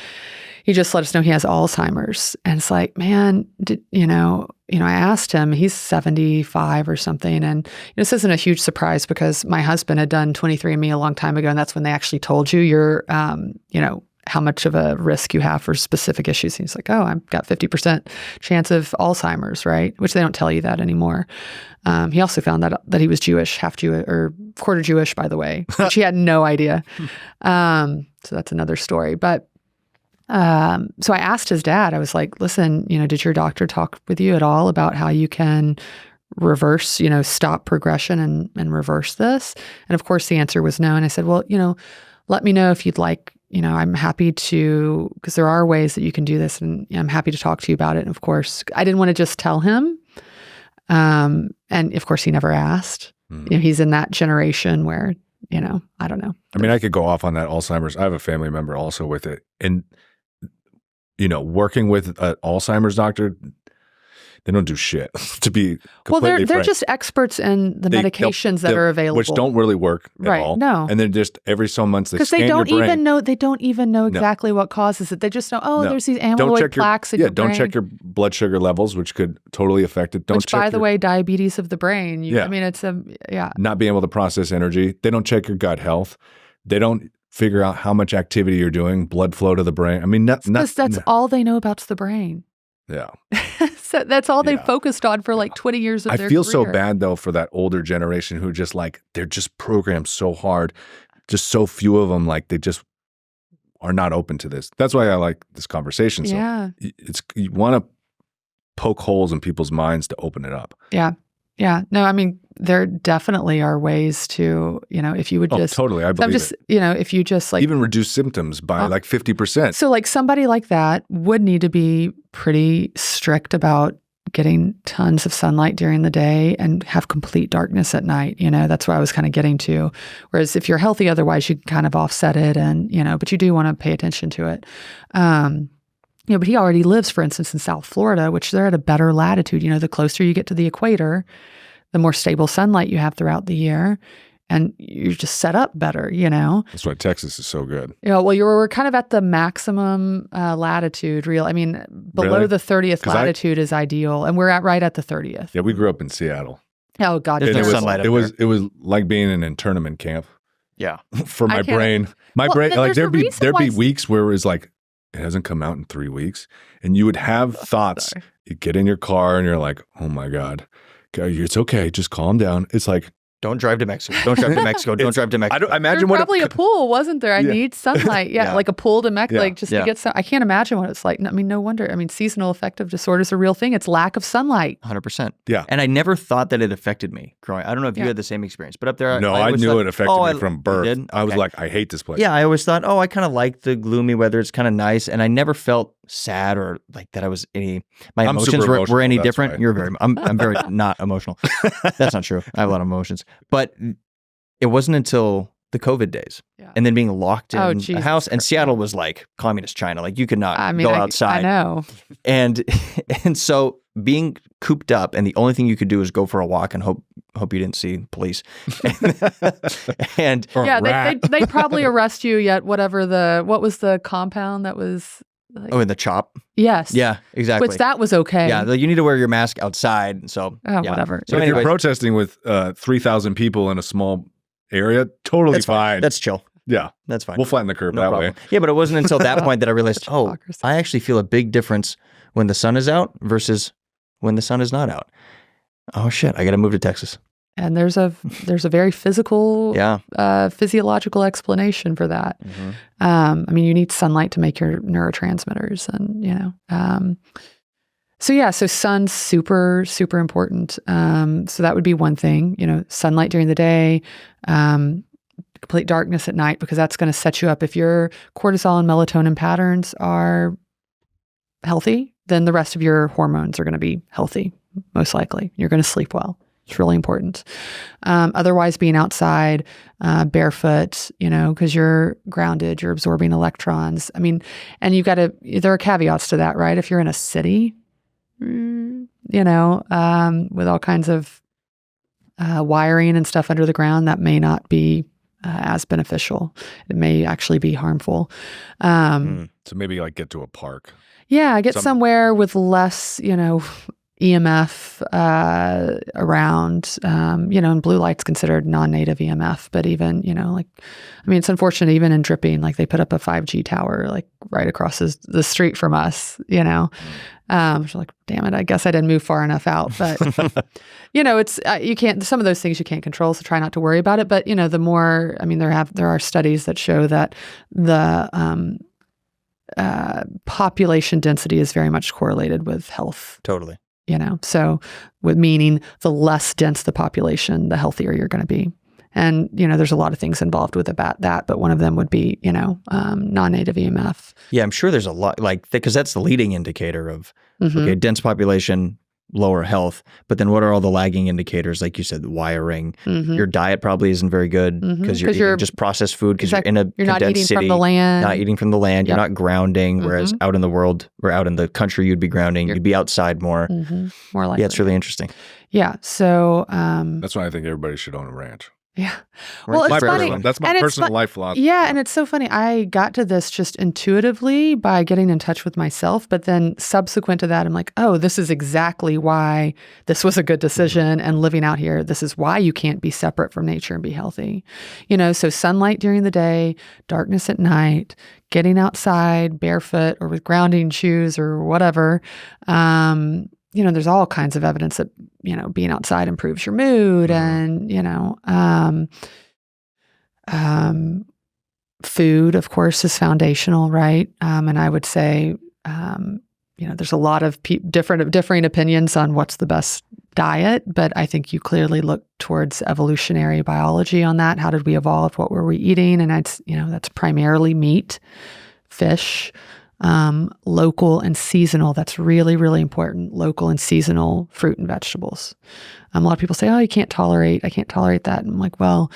he just let us know he has Alzheimer's. And it's like, man, I asked him, he's 75 or something. And this isn't a huge surprise because my husband had done 23andMe a long time ago. And that's when they actually told you you're, how much of a risk you have for specific issues. And he's like, oh, I've got 50% chance of Alzheimer's, right? Which they don't tell you that anymore. He also found that he was Jewish, half Jewish, or quarter Jewish, by the way, which he had no idea. So that's another story. But so I asked his dad, I was like, listen, did your doctor talk with you at all about how you can reverse, stop progression and reverse this? And of course the answer was no. And I said, well, let me know if you'd like, I'm happy to, because there are ways that you can do this and I'm happy to talk to you about it. And of course, I didn't want to just tell him. And of course he never asked. He's in that generation where, I don't know. I could go off on that Alzheimer's. I have a family member also with it. And working with an Alzheimer's doctor, they don't do shit, to be completely they're frank. just experts in the medications that are available. Which don't really work at all. No. And then just every so months they scan they don't your brain. even know exactly what causes it. They just know, there's these amyloid plaques in your brain. Don't check your blood sugar levels, which could totally affect it. Which, by the way, diabetes of the brain. It's not being able to process energy. They don't check your gut health. They don't figure out how much activity you're doing, blood flow to the brain. That's all they know about the brain. Yeah. So that's all they focused on for 20 years of their career. I feel so bad though for that older generation who just they're just programmed so hard. Just so few of them, they just are not open to this. That's why I like this conversation. Yeah. So you want to poke holes in people's minds to open it up. Yeah. Yeah. No, there definitely are ways to, if you would just. Totally. I believe it. If you just even reduce symptoms by 50%. So somebody like that would need to be pretty strict about getting tons of sunlight during the day and have complete darkness at night. That's what I was kind of getting to. Whereas if you're healthy, otherwise you can kind of offset it and, but you do want to pay attention to it. But he already lives, for instance, in South Florida, which they're at a better latitude. The closer you get to the equator, the more stable sunlight you have throughout the year. and you're just set up better, you know? That's why Texas is so good. Yeah, well, we're kind of at the maximum latitude. Below Really? the 30th 'Cause latitude is ideal, and we're right at the 30th. Yeah, we grew up in Seattle. Oh God, There's And no it was, sunlight up it was like being in an internment camp Yeah. for my I can't- brain. My Well, brain, like there's a there'd be reason why weeks where it was like, it hasn't come out in 3 weeks, and you would have thoughts. sorry. You get in your car and you're like, oh my God, it's okay, just calm down. It's like, Don't drive to Mexico. Don't drive to Mexico. Don't drive to Mexico. I imagine There's what probably a pool, wasn't there? I Yeah. need sunlight. Yeah, Yeah. like a pool to Mexico, Yeah. like just Yeah. to get some. I can't imagine what it's like. I mean, no wonder. I mean, seasonal affective disorder is a real thing. It's lack of sunlight. 100%. Yeah. And I never thought that it affected me growing. I don't know if you Yeah. had the same experience, but up there, No, I always knew thought, it affected oh, me from you birth. did? I was Okay. like, I hate this place. Yeah, I always thought, oh, I kind of like the gloomy weather. It's kind of nice. And I never felt sad or like that I was my I'm emotions super were emotional, any that's different. why. You're I'm very not emotional. That's not true. I have a lot of emotions. But it wasn't until the COVID days Yeah. and then being locked in Oh, a Jesus house. And Christ. Seattle was like communist China. Like you could not I mean, go I outside. know. And so being cooped up and the only thing you could do is go for a walk and hope you didn't see police. and Or a Yeah, rat. they'd probably arrest you yet. What was the compound that was? Like, in the chop. yes. Yeah, exactly. Which that was okay. Yeah, you need to wear your mask outside. So Oh, yeah. whatever. So But if you're anyway, protesting with 3,000 people in a small area, totally that's fine. That's chill. Yeah, That's fine. we'll flatten the curve No that problem. way. Yeah, but it wasn't until that point that I realized, Such oh, hypocrisy. I actually feel a big difference when the sun is out versus when the sun is not out. Oh shit, I got to move to Texas. And there's a very physical, Yeah. physiological explanation for that. I mean, you need sunlight to make your neurotransmitters, and you know. So sun's super, super important. So that would be one thing. You know, sunlight during the day, complete darkness at night, because that's going to set you up. If your cortisol and melatonin patterns are healthy, then the rest of your hormones are going to be healthy. Most likely, you're going to sleep well. It's really important. Otherwise, being outside, barefoot, you know, because you're grounded, you're absorbing electrons. I mean, and there are caveats to that, right? If you're in a city, you know, with all kinds of wiring and stuff under the ground, that may not be as beneficial. It may actually be harmful. So maybe like get to a park. Yeah, get somewhere with less, you know, EMF around, you know, and blue light's considered non-native EMF, but even, you know, like, I mean, it's unfortunate even in Dripping, like they put up a 5G tower, like right across the street from us, you know, which like, damn it, I guess I didn't move far enough out, but you know, it's, you can't, some of those things you can't control, so try not to worry about it. But, you know, the more, I mean, there are studies that show that the, population density is very much correlated with health. Totally. You know, so with meaning the less dense the population, the healthier you're going to be. And, you know, there's a lot of things involved with that, but one of them would be, you know, non-native EMF. Yeah, I'm sure there's a lot, like, because that's the leading indicator of, okay, dense population, lower health. But then what are all the lagging indicators? Like you said, the wiring. Your diet probably isn't very good because you're eating just processed food because you're in a you're not condensed eating city. from the land. Not eating from the land. You're not grounding. Whereas out in the world or out in the country, you'd be grounding. You'd be outside more. More likely. Yeah, it's really interesting. Yeah. So That's why I think everybody should own a ranch. yeah. Right. Well, it's My funny. personal, that's my And it's personal fu- life philosophy. Yeah, and it's so funny. I got to this just intuitively by getting in touch with myself, but then subsequent to that, I'm like, oh, this is exactly why this was a good decision. And living out here, this is why you can't be separate from nature and be healthy. You know, so sunlight during the day, darkness at night, getting outside barefoot or with grounding shoes or whatever. You know, there's all kinds of evidence that, you know, being outside improves your mood and, you know, food, of course, is foundational, right? And I would say, you know, there's a lot of differing opinions on what's the best diet, but I think you clearly look towards evolutionary biology on that. How did we evolve? What were we eating? And that's primarily meat, fish, local and seasonal. That's really, really important. Local and seasonal fruit and vegetables. A lot of people say, oh, I can't tolerate that. And I'm like, well,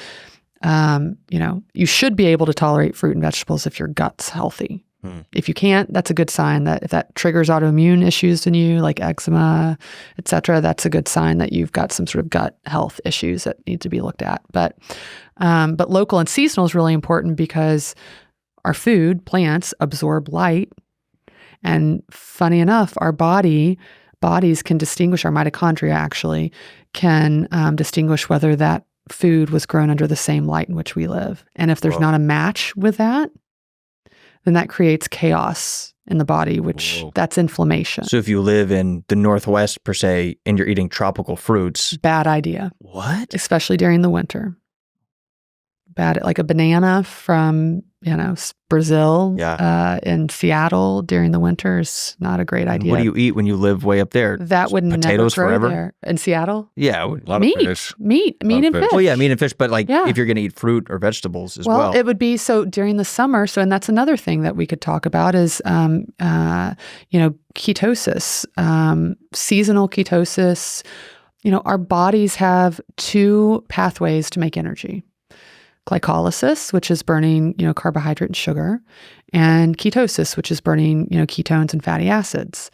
you know, you should be able to tolerate fruit and vegetables if your gut's healthy. If you can't, that's a good sign that if that triggers autoimmune issues in you, like eczema, et cetera, that's a good sign that you've got some sort of gut health issues that need to be looked at. But local and seasonal is really important because our food, plants, absorb light. And funny enough, our bodies can distinguish, our mitochondria actually can distinguish whether that food was grown under the same light in which we live. And if there's not a match with that, then that creates chaos in the body, which that's inflammation. So if you live in the Northwest per se, and you're eating tropical fruits. Bad idea. What? Especially during the winter. Bad, like a banana from, Brazil, in Seattle during the winter is not a great idea. What do you eat when you live way up there? That would potatoes never grow forever? there. In Seattle? Yeah. A lot meat, of fish. Meat and fish. Well, yeah, meat and fish, but if you're going to eat fruit or vegetables as well. Well, it would be so during the summer. So, and that's another thing that we could talk about is, ketosis, seasonal ketosis. Our bodies have two pathways to make energy. Glycolysis, which is burning, carbohydrate and sugar, and ketosis, which is burning, ketones and fatty acids.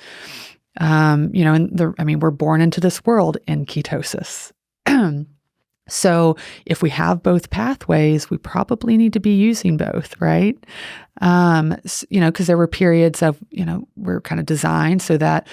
We're born into this world in ketosis. So if we have both pathways, we probably need to be using both, right? Because there were periods of, we're kind of designed so that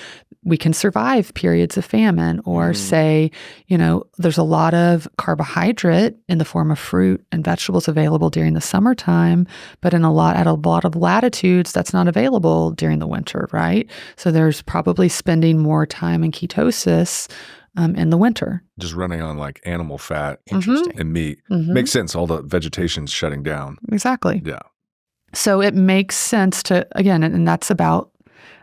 we can survive periods of famine, or say, there's a lot of carbohydrate in the form of fruit and vegetables available during the summertime, but at a lot of latitudes, that's not available during the winter, right? So there's probably spending more time in ketosis in the winter. Just running on like animal fat Interesting. and meat. Makes sense. All the vegetation's shutting down. Exactly. Yeah. So it makes sense to, again, and that's about,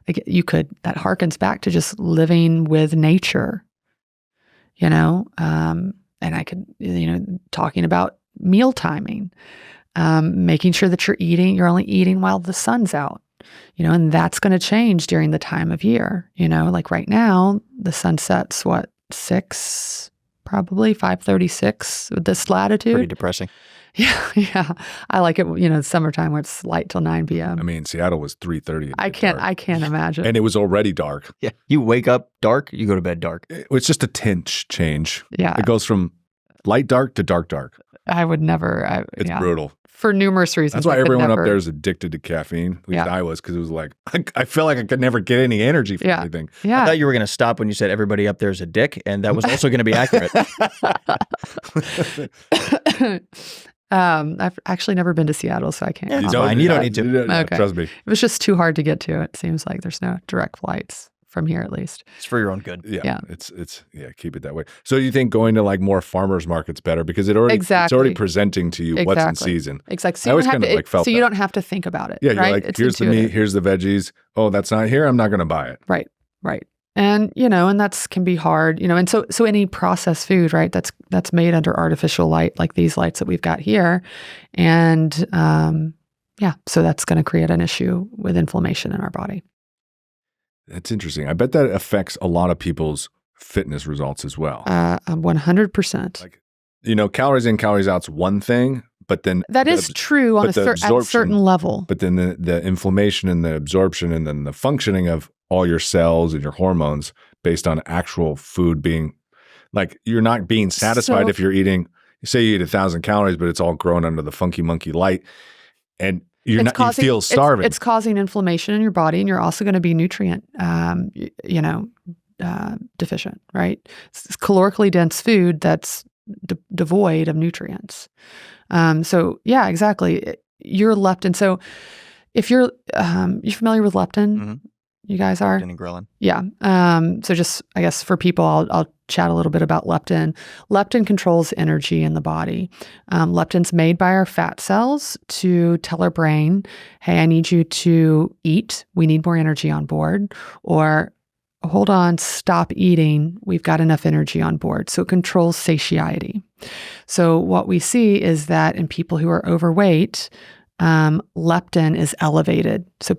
that harkens back to just living with nature, and I could, talking about meal timing, making sure that you're only eating while the sun's out, and that's going to change during the time of year, like right now, the sun sets, 6, probably 5:36 with this latitude. Pretty depressing. Yeah. I like it, summertime where it's light till 9 p.m. I mean, Seattle was 3:30. I can't imagine. And it was already dark. Yeah. You wake up dark, you go to bed dark. It's just a tint change. Yeah. It goes from light dark to dark dark. I would never. It's brutal. For numerous reasons. That's why everyone up there is addicted to caffeine. At least I was, because it was like, I felt like I could never get any energy from anything. Yeah. I thought you were going to stop when you said everybody up there is a dick, and that was also going to be accurate. I've actually never been to Seattle, so I can't. It's fine. You don't need to. Okay. Trust me. It was just too hard to get to. It seems like there's no direct flights from here, at least. It's for your own good. Yeah. It's keep it that way. So you think going to like more farmers markets better because it's already presenting to you what's in season. Exactly. So I always kind of like felt you don't have to think about it. Yeah, you're right? like, It's here's the meat, here's the veggies. Oh, that's not here. I'm not going to buy it. Right. And, and that's can be hard, and so any processed food, right, that's made under artificial light, like these lights that we've got here. And, so that's going to create an issue with inflammation in our body. That's interesting. I bet that affects a lot of people's fitness results as well. 100%. Like, calories in, calories out's one thing, but then that is true on at a certain level. But then the inflammation and the absorption and then the functioning of all your cells and your hormones based on actual food being like, you're not being satisfied if you're eating, say you eat 1,000 calories, but it's all grown under the funky monkey light, and you feel starving. It's causing inflammation in your body, and you're also going to be nutrient, deficient, right? It's calorically dense food that's devoid of nutrients. So yeah, exactly. You're leptin. So if you're familiar with leptin, you guys are? Leptin and ghrelin. Yeah. So just, I guess for people, I'll chat a little bit about leptin. Leptin controls energy in the body. Leptin's made by our fat cells to tell our brain, hey, I need you to eat. We need more energy on board. Or hold on, stop eating. We've got enough energy on board. So it controls satiety. So what we see is that in people who are overweight, leptin is elevated. So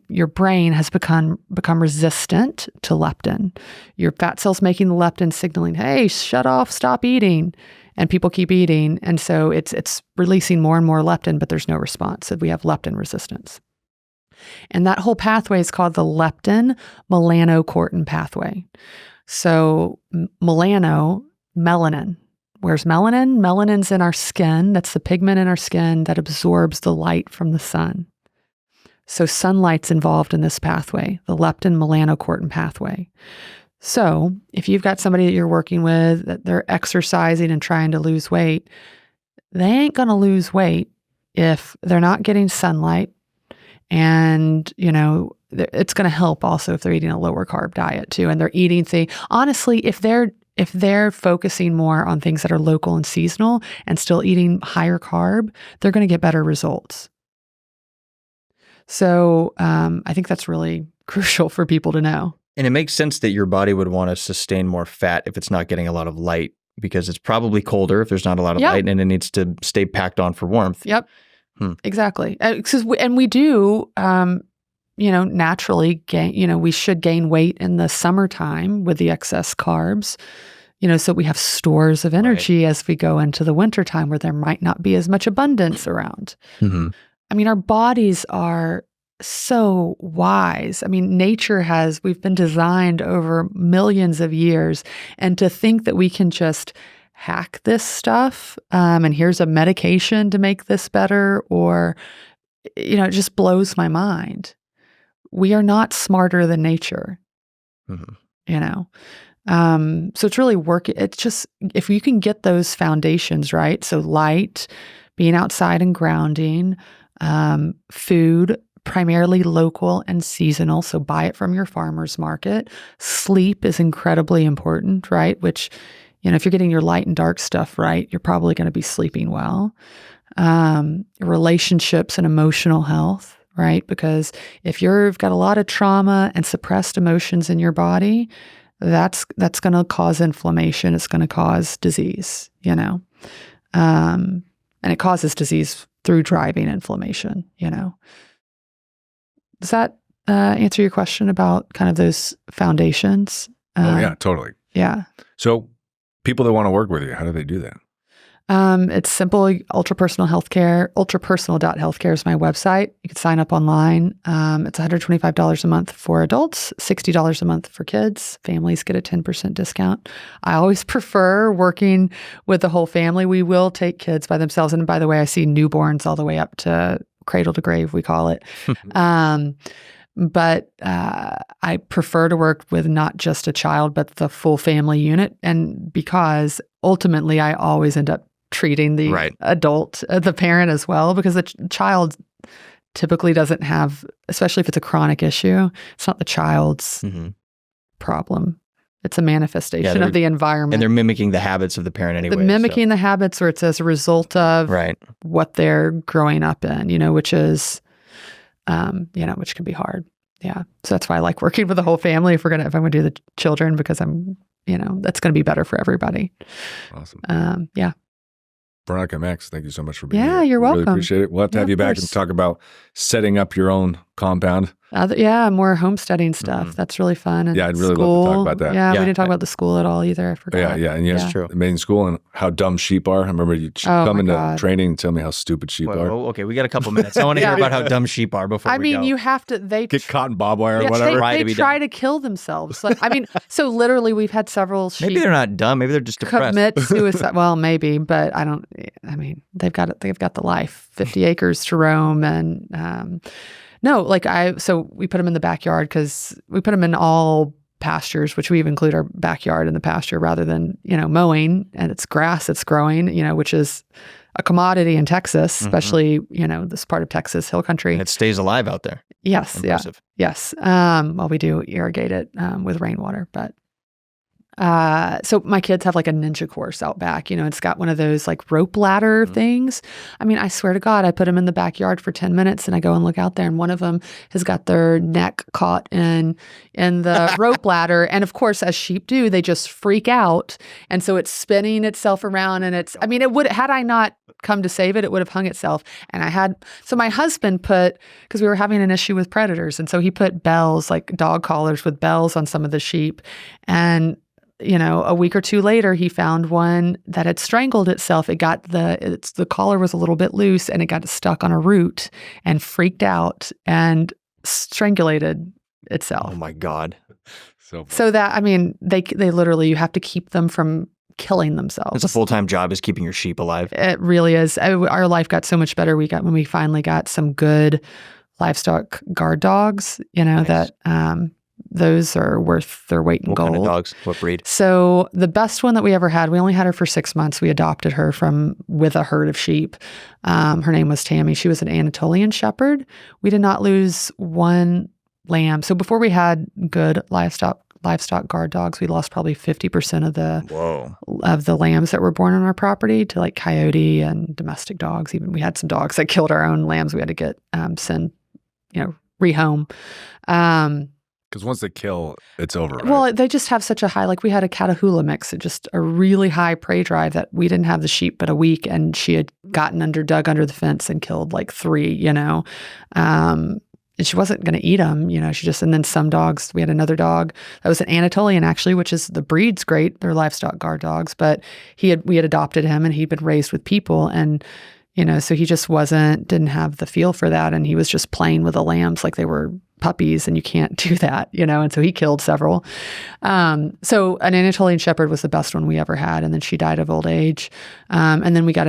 your brain has become resistant to leptin. Your fat cells making the leptin signaling, hey, shut off, stop eating. And people keep eating. And so it's releasing more and more leptin, but there's no response. So we have leptin resistance. And that whole pathway is called the leptin-melanocortin pathway. So melanin. Where's melanin? Melanin's in our skin. That's the pigment in our skin that absorbs the light from the sun. So sunlight's involved in this pathway, the leptin-melanocortin pathway. So if you've got somebody that you're working with, that they're exercising and trying to lose weight, they ain't going to lose weight if they're not getting sunlight. And, it's going to help also if they're eating a lower carb diet too. And they're eating honestly, if they're focusing more on things that are local and seasonal and still eating higher carb, they're going to get better results. So I think that's really crucial for people to know. And it makes sense that your body would want to sustain more fat if it's not getting a lot of light, because it's probably colder if there's not a lot of light, and it needs to stay packed on for warmth. Yep. Exactly. And we do, naturally gain, we should gain weight in the summertime with the excess carbs, so we have stores of energy as we go into the wintertime where there might not be as much abundance around. Mm-hmm. I mean, our bodies are so wise. I mean, we've been designed over millions of years, and to think that we can just hack this stuff, and here's a medication to make this better, or, it just blows my mind. We are not smarter than nature, So it's really it's just, if you can get those foundations right, so light, being outside and grounding, food, primarily local and seasonal, so buy it from your farmer's market. Sleep is incredibly important, right? Which, if you're getting your light and dark stuff right, you're probably going to be sleeping well. Relationships and emotional health, right? Because if you've got a lot of trauma and suppressed emotions in your body, that's going to cause inflammation. It's going to cause disease, and it causes disease through driving inflammation, Does that answer your question about kind of those foundations? Yeah, totally. Yeah. So people that want to work with you, how do they do that? It's simple. Ultrapersonal Healthcare, ultrapersonal.healthcare is my website. You can sign up online. It's $125 a month for adults, $60 a month for kids. Families get a 10% discount. I always prefer working with the whole family. We will take kids by themselves. And by the way, I see newborns all the way up to cradle to grave, we call it. But I prefer to work with not just a child, but the full family unit. And because ultimately I always end up treating the adult, the parent as well, because the child typically doesn't have, especially if it's a chronic issue, it's not the child's problem. It's a manifestation of the environment. And they're mimicking the habits of the parent anyway. They're mimicking the habits, or it's as a result of what they're growing up in, which is, which can be hard. Yeah. So that's why I like working with the whole family if I'm going to do the children, because that's going to be better for everybody. Awesome. Yeah. Veronica Max, thank you so much for being here. Yeah, you're welcome. Really appreciate it. We'll have to have you back and talk about setting up your own compound. More homesteading stuff. That's really fun. And I'd really love to talk about that. Yeah, we didn't talk about the school at all either. I forgot. And it's true. Amazing school, and how dumb sheep are. I remember you come into training and tell me how stupid sheep are. Okay, we got a couple minutes. I want to hear about how dumb sheep are before we go. You have to. They get caught in barbed wire or whatever. They try to kill themselves. So literally, we've had several sheep. Maybe they're not dumb. Maybe they're just depressed. Commit suicide. Well, maybe, but I don't. They've got it. They've got the life. 50 acres to roam, and so we put them in the backyard because we put them in all pastures, which we even include our backyard in the pasture rather than, mowing, and it's grass that's growing, which is a commodity in Texas, especially, this part of Texas, hill country. And it stays alive out there. Yes. Impressive. Yeah. Yes. Well, we do irrigate it with rainwater, but so my kids have like a ninja course out back, it's got one of those like rope ladder things. I swear to God, I put them in the backyard for 10 minutes and I go and look out there, and one of them has got their neck caught in the rope ladder. And of course, as sheep do, they just freak out. And so it's spinning itself around, and had I not come to save it, it would have hung itself. And so my husband because we were having an issue with predators. And so he put bells, like dog collars with bells on some of the sheep. And a week or two later, he found one that had strangled itself. The collar was a little bit loose, and it got stuck on a root and freaked out. And strangulated itself. Oh my God. So that, I mean, they literally, you have to keep them from killing themselves. It's a full-time job is keeping your sheep alive. It really is. Our life got so much better. When we finally got some good livestock guard dogs, Nice. that those are worth their weight in What gold. kind of dogs? What breed? So the best one that we ever had, we only had her for 6 months. We adopted her with a herd of sheep. Her name was Tammy. She was an Anatolian Shepherd. We did not lose one lamb. So before we had good livestock guard dogs, we lost probably 50% of the lambs that were born on our property to like coyote and domestic dogs. Even we had some dogs that killed our own lambs. We had to get rehome. Because once they kill, it's over. Right? Well, they just have such a high, like we had a Catahoula mix, just a really high prey drive that we didn't have the sheep but a week, and she had dug under the fence and killed like 3, and she wasn't going to eat them, and then some dogs, we had another dog that was an Anatolian actually, which is, the breed's great. They're livestock guard dogs, but we had adopted him and he'd been raised with people, and, so he just didn't have the feel for that. And he was just playing with the lambs like they were puppies, and you can't do that, and so he killed several. So an Anatolian Shepherd was the best one we ever had, and then she died of old age. And then we got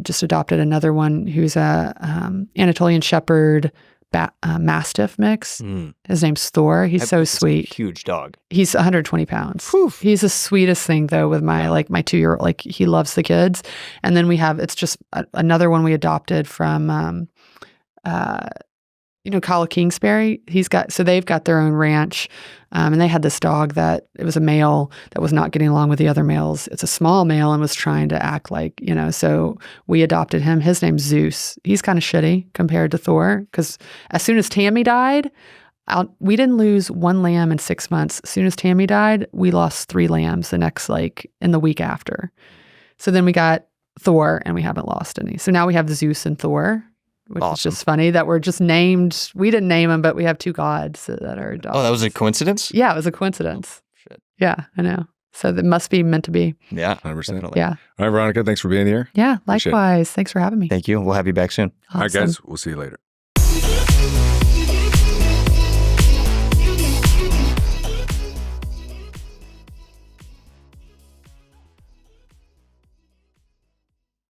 just adopted another one who's a Anatolian Shepherd Mastiff mix. His name's Thor. He's so sweet. Huge dog. He's 120 pounds. Whew. He's the sweetest thing though with my 2-year-old, like he loves the kids. And then it's just another one we adopted from, Kyle Kingsbury. They've got their own ranch. And they had this dog that it was a male that was not getting along with the other males. It's a small male and was trying to act like, so we adopted him. His name's Zeus. He's kind of shitty compared to Thor, because as soon as Tammy died, we didn't lose one lamb in 6 months. As soon as Tammy died, we lost 3 lambs in the week after. So then we got Thor and we haven't lost any. So now we have Zeus and Thor, which is just funny that we're just named. We didn't name them, but we have 2 gods that are dogs. Oh, that was a coincidence? Yeah, it was a coincidence. Oh, shit. Yeah, I know. So that must be meant to be. Yeah, 100%. definitely. Yeah. All right, Veronica, thanks for being here. Yeah, likewise. Thanks for having me. Thank you. We'll have you back soon. All right, Awesome. guys, we'll see you later.